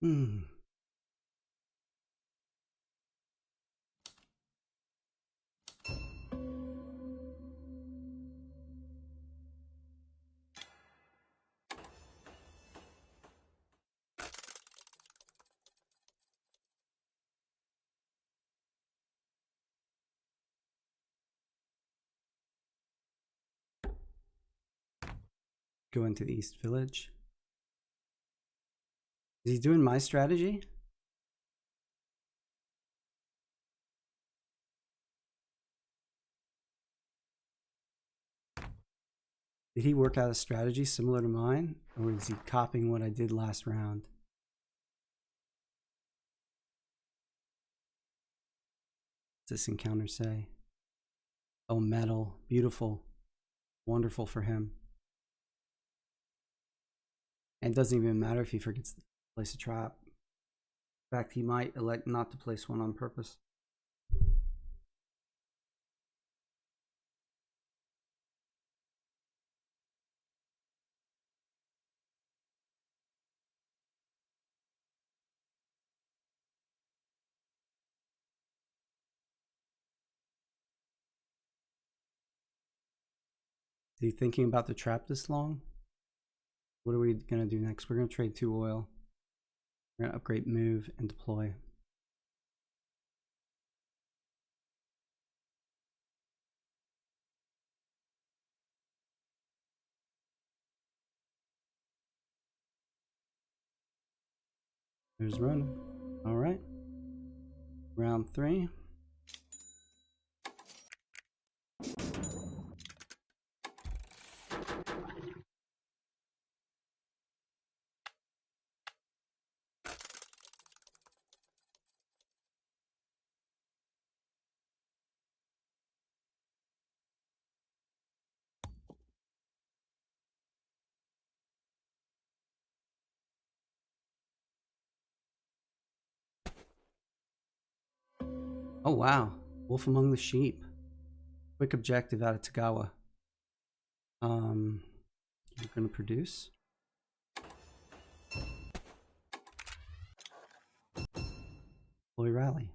Go into the East Village. Is he doing my strategy? Did he work out a strategy similar to mine? Or is he copying what I did last round? What's this encounter say? Oh, metal. Beautiful. Wonderful for him. And it doesn't even matter if he forgets to place a trap. In fact, he might elect not to place one on purpose. Is he thinking about the trap this long? What are we going to do next? We're going to trade 2 oil. We're going to upgrade move and deploy. There's Ronan. All right. Round 3. Oh wow, Wolf Among the Sheep. Quick objective out of Togawa. You're gonna produce. Boy rally.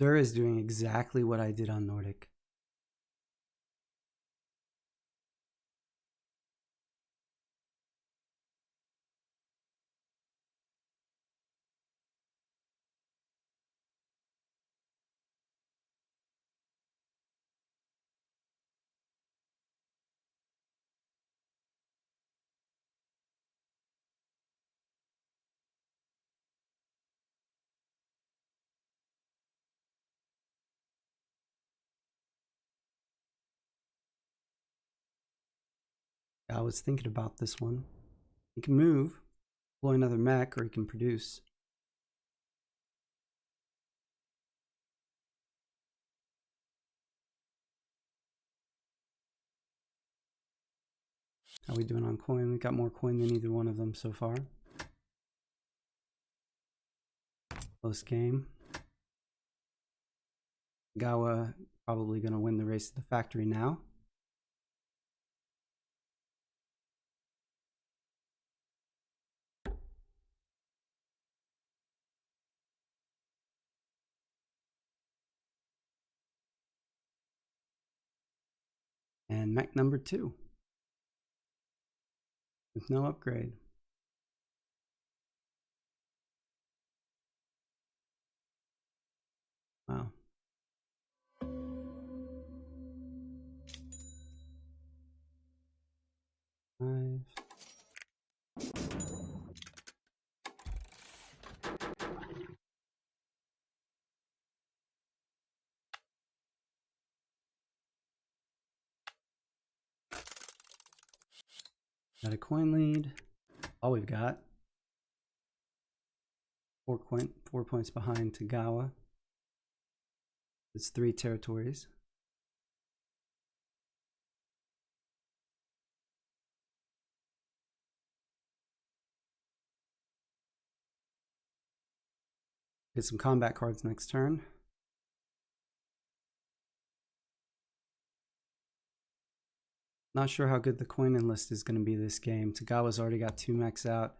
Dur is doing exactly what I did on Nordic. I was thinking about this one. He can move, deploy another mech, or he can produce. How we doing on coin? We got more coin than either one of them so far. Close game. Gawa probably going to win the race to the factory now. And mech number 2. With no upgrade. Wow. Five. Got a coin lead. All we've got. 4 points behind Togawa. It's 3 territories. Get some combat cards next turn. Not sure how good the coin enlist is going to be this game. Togawa's already got 2 mechs out.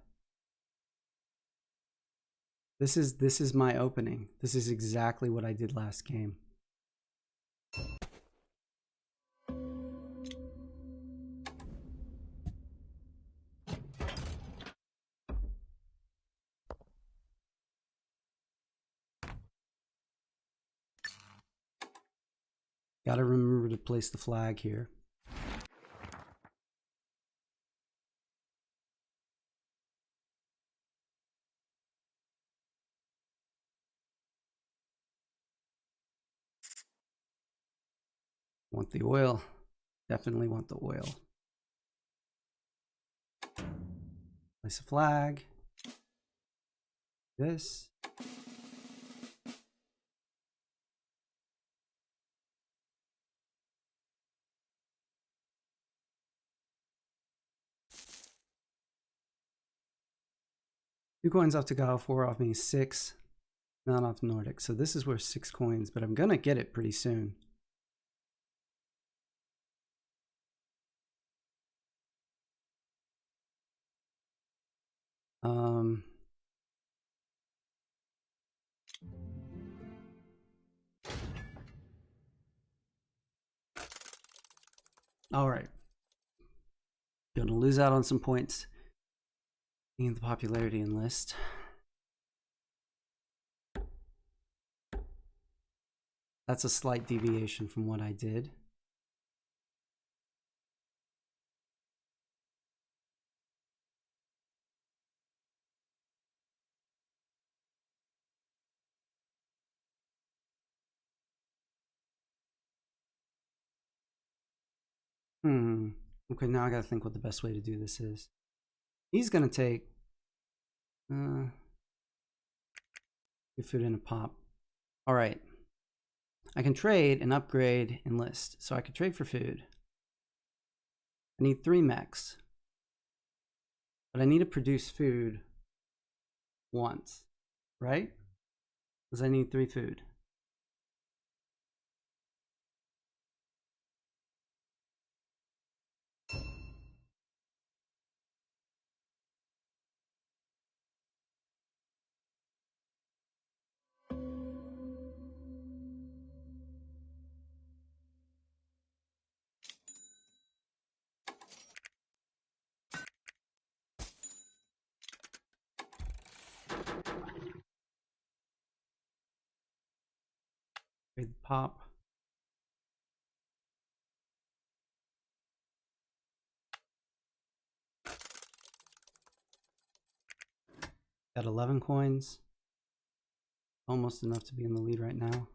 This is my opening. This is exactly what I did last game. Gotta remember to place the flag here. Want the oil. Definitely want the oil. Place a flag. This. Two coins off Togawa, 4 off me, 6. Not off Nordic. So this is worth 6 coins, but I'm gonna get it pretty soon. All right. Gonna lose out on some points in the popularity enlist. That's a slight deviation from what I did. Okay, now I gotta think what the best way to do this is. He's gonna take good food and a pop. All right. I can trade and upgrade enlist. So I could trade for food. I need 3 mechs. But I need to produce food once, right? Because I need 3 food. Trade the pop. Got 11 coins. Almost enough to be in the lead right now.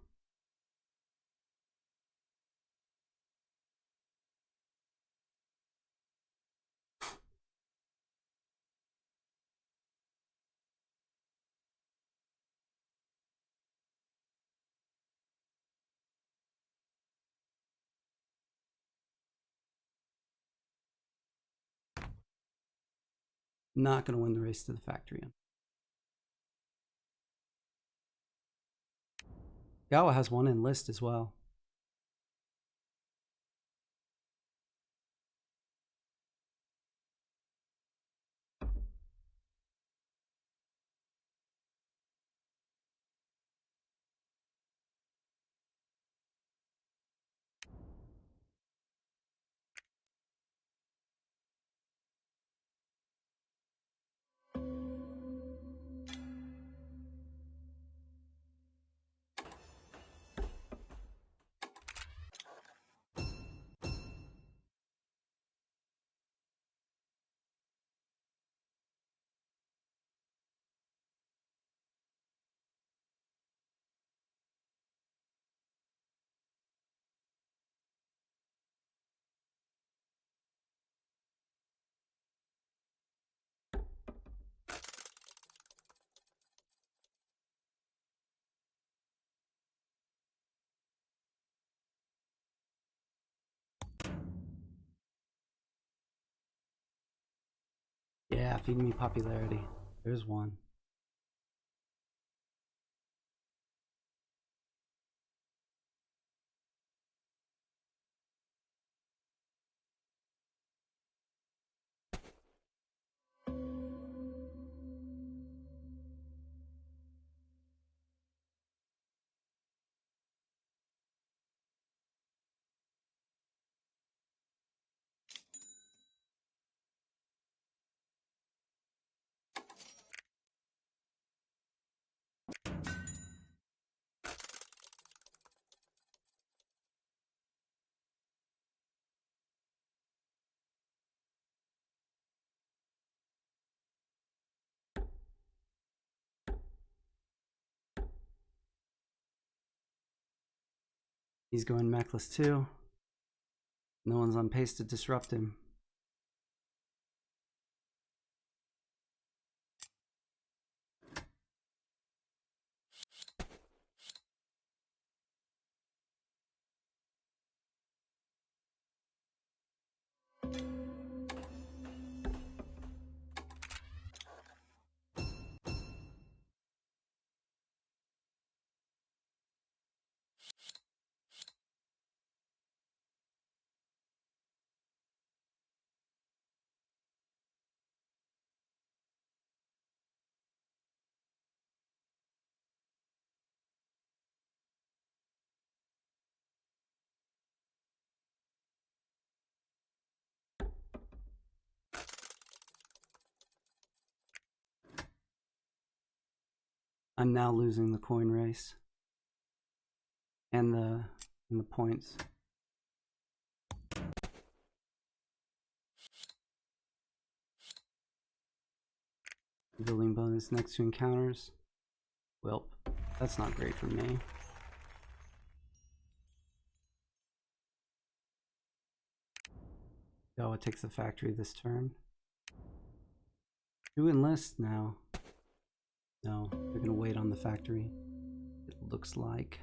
Not going to win the race to the factory. Gawa has 1 enlist as well. Yeah, feed me popularity. There's one. He's going mechless too. No one's on pace to disrupt him. I'm now losing the coin race and the points. Building bonus next to encounters. Well, that's not great for me. Togawa takes the factory this turn. Who enlists now? No, they're gonna wait on the factory. It looks like.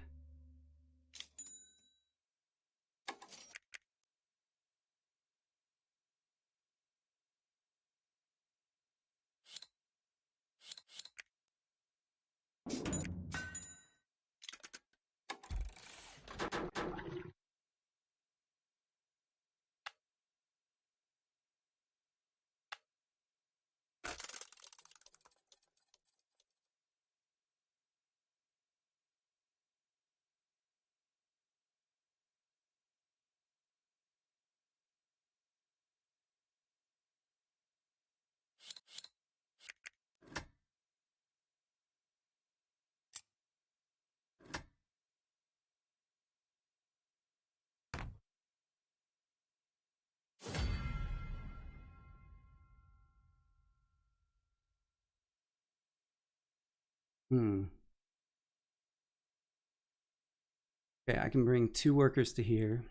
Okay, I can bring 2 workers to here.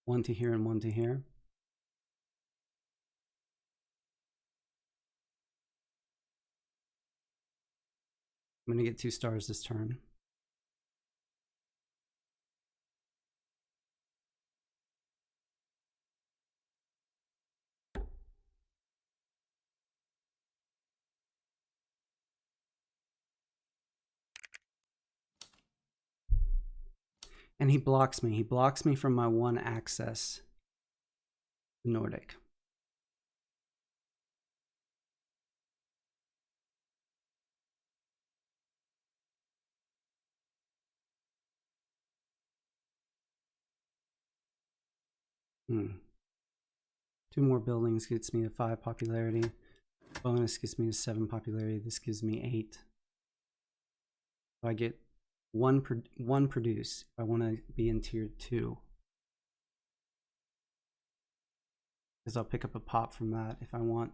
1 to here and 1 to here. I'm gonna get 2 stars this turn. And he blocks me. He blocks me from my 1 access to Nordic. Hmm. 2 more buildings gets me a 5 popularity. Bonus gives me a 7 popularity. This gives me 8. So I get one produce if I want to be in tier 2. Because I'll pick up a pop from that if I want.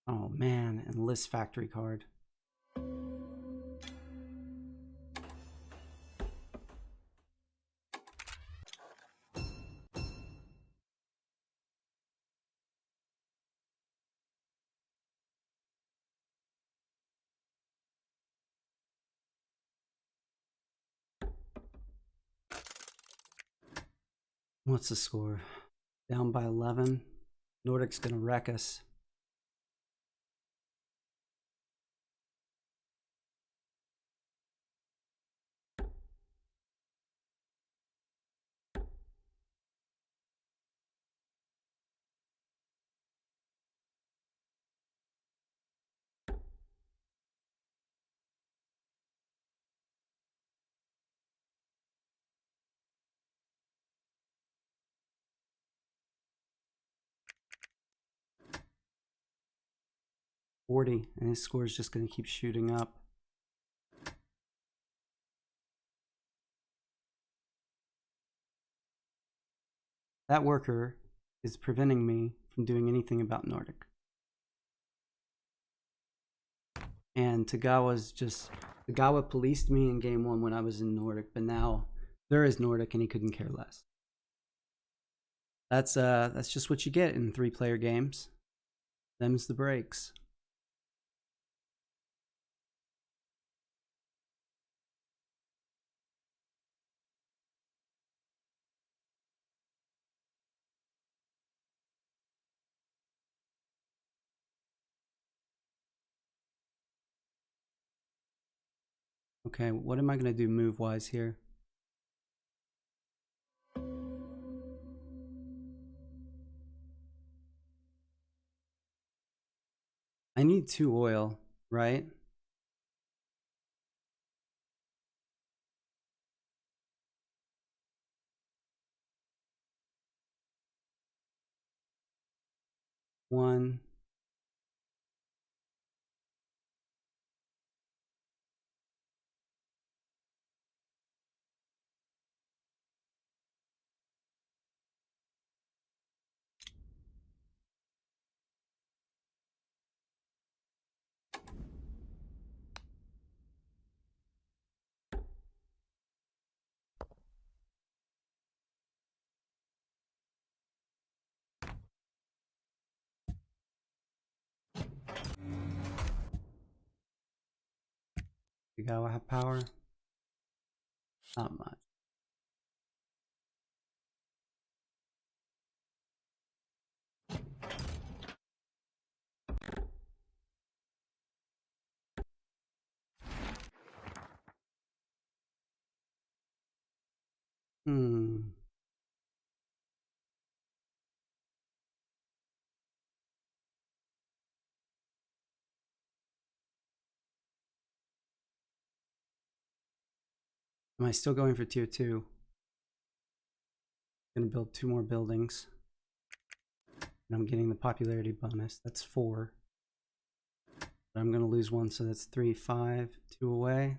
Oh man, and list factory card. What's the score? Down by 11. Nordic's gonna wreck us. .40, and his score is just going to keep shooting up. That worker is preventing me from doing anything about Nordic. And Togawa policed me in game 1 when I was in Nordic, but now there is Nordic and he couldn't care less. That's just what you get in 3-player games. Them's the breaks. Okay, what am I going to do move-wise here? I need 2 oil, right? One. Togawa have power? Not much. Am I still going for tier 2? Gonna build 2 more buildings. And I'm getting the popularity bonus. That's 4. But I'm gonna lose 1, so that's 3, 5, 2 away.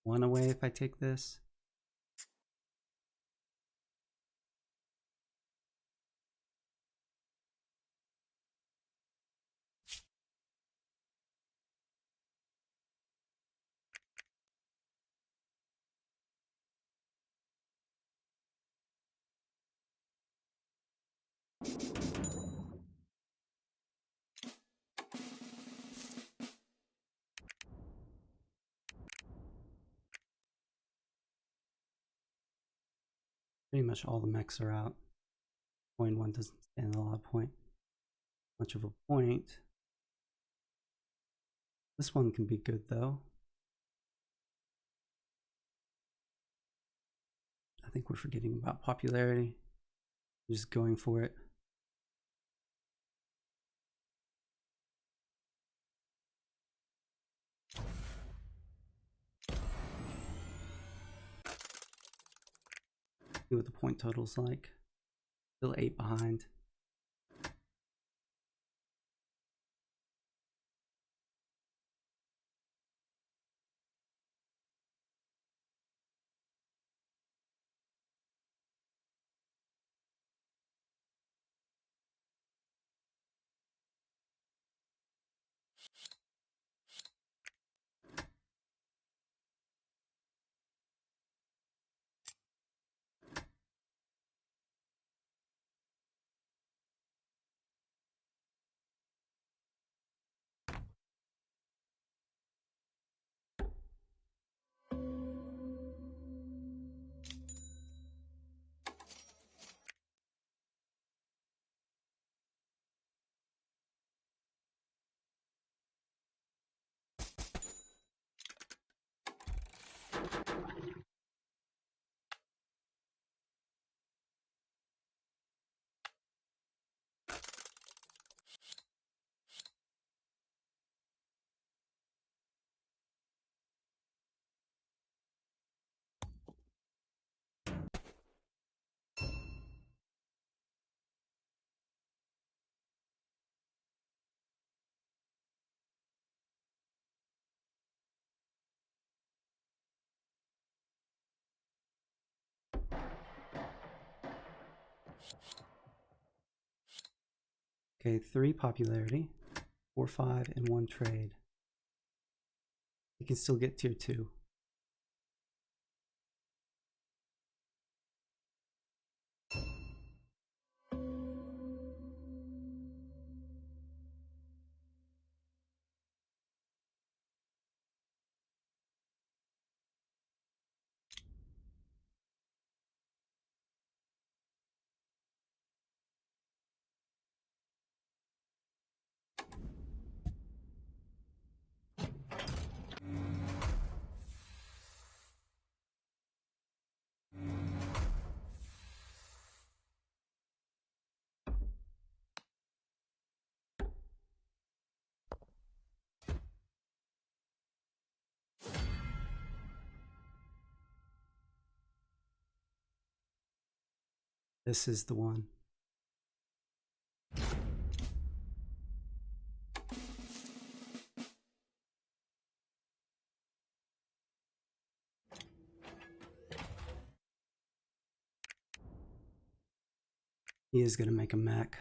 1 away if I take this. Pretty much all the mechs are out. Point 1 doesn't stand a lot of much of a point. This one can be good though. I think we're forgetting about popularity. I'm just going for it. See what the point total's like. Still 8 behind. Okay, 3 popularity, 4, 5, and 1 trade. You can still get tier 2. This is the one. He is going to make a mech.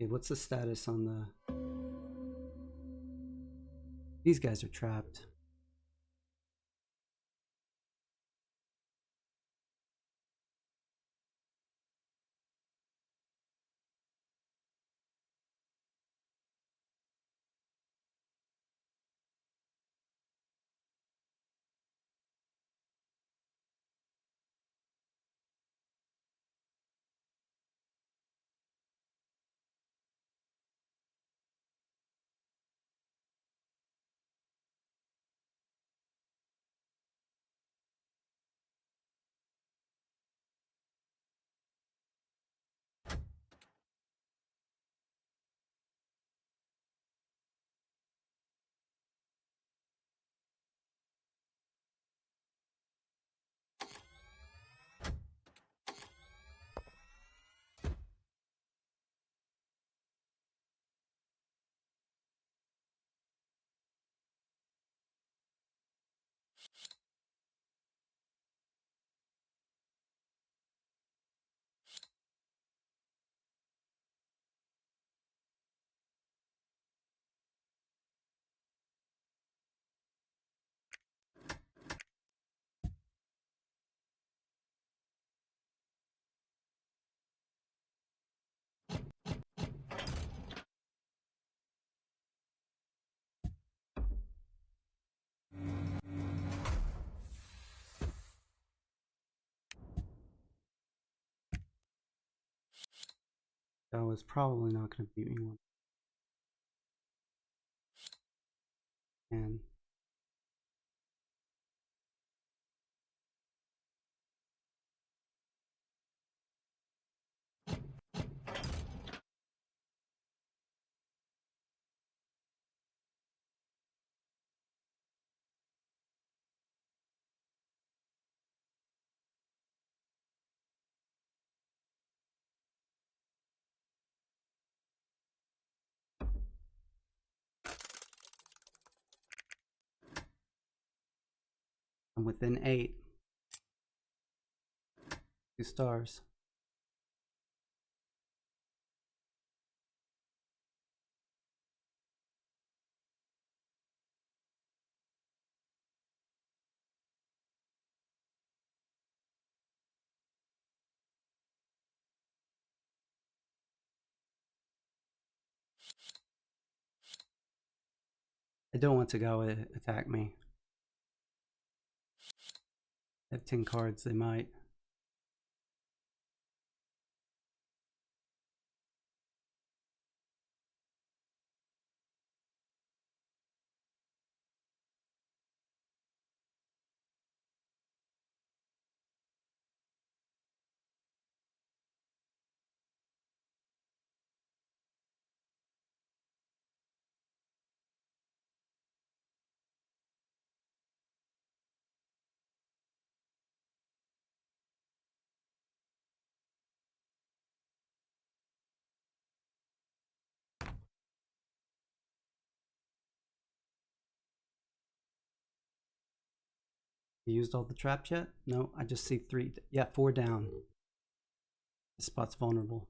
Okay, what's the status on the... These guys are trapped. That was probably not going to beat me one. And I'm within 8. 2 stars. I don't want Togawa to attack me. At 10 cards, they might. You used all the traps yet? No, I just see 3. Yeah, 4 down. This spot's vulnerable.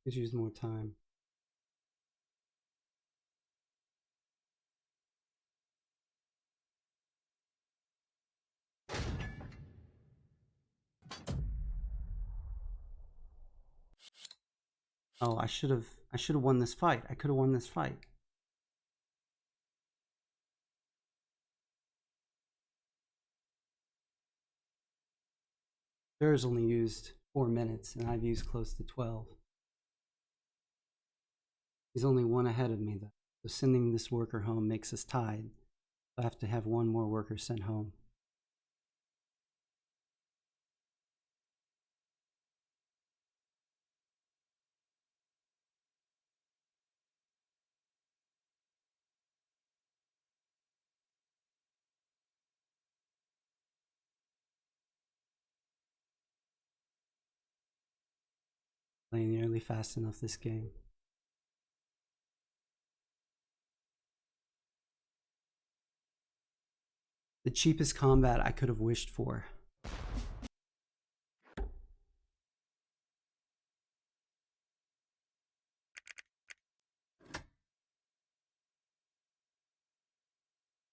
Could use more time. Oh, I should have won this fight. I could have won this fight. Bear's only used 4 minutes, and I've used close to 12. He's only 1 ahead of me, though. So sending this worker home makes us tied. I have to have 1 more worker sent home. Playing nearly fast enough this game. The cheapest combat I could have wished for.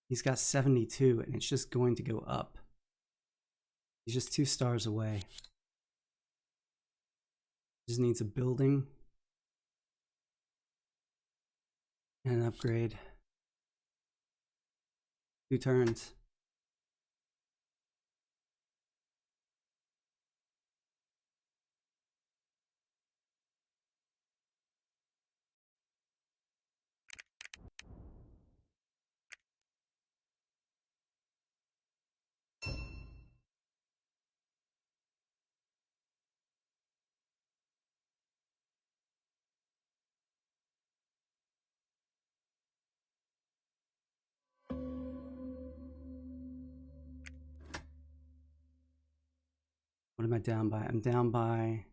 He's got 72, and it's just going to go up. He's just 2 stars away. Just needs a building and an upgrade. 2 turns. What am I down by? I'm down by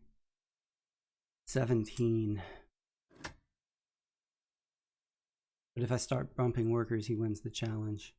17. But if I start bumping workers, he wins the challenge.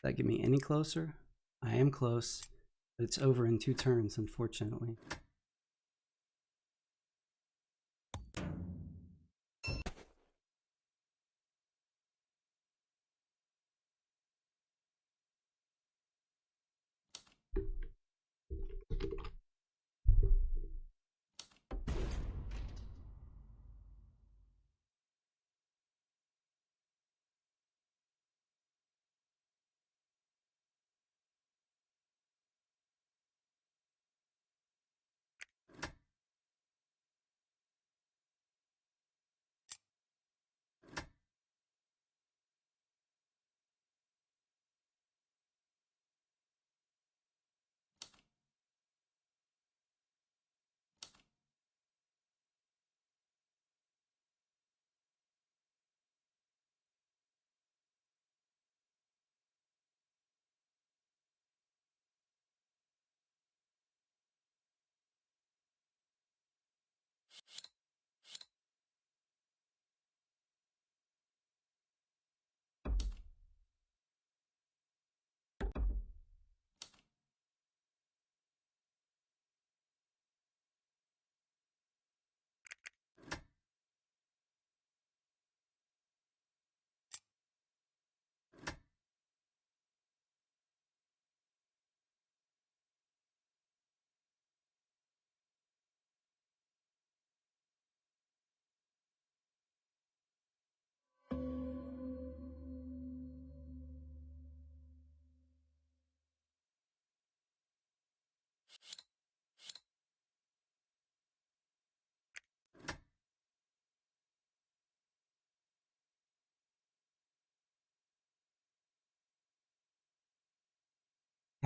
Does that get me any closer? I am close, but it's over in 2 turns, unfortunately.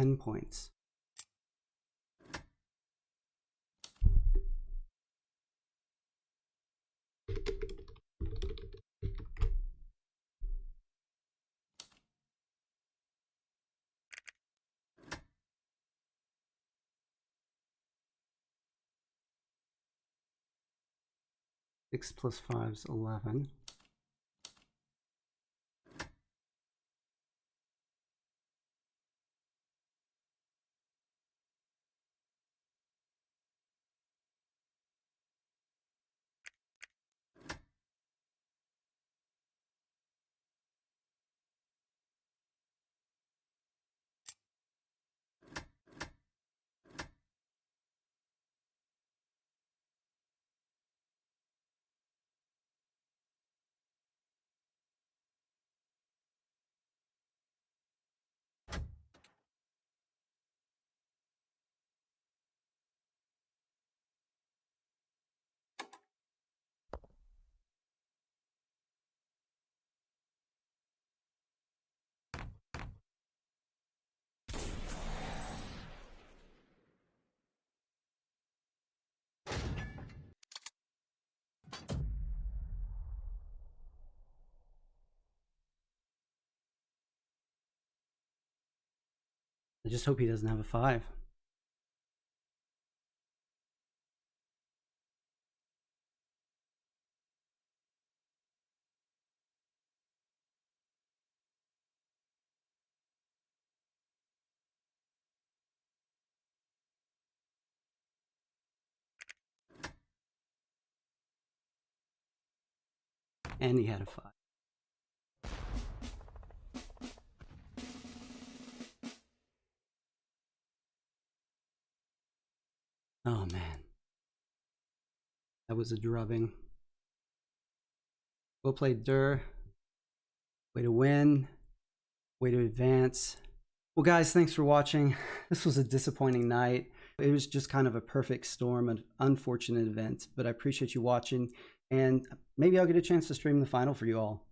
10 points. Six plus 5 is 11. I just hope he doesn't have a 5. And he had a 5. Oh man, that was a drubbing. Well played, Dur. Way to win. Way to advance. Well guys, thanks for watching. This was a disappointing night. It was just kind of a perfect storm of unfortunate events, but I appreciate you watching, and maybe I'll get a chance to stream the final for you all.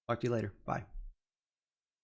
Talk to you later. Bye.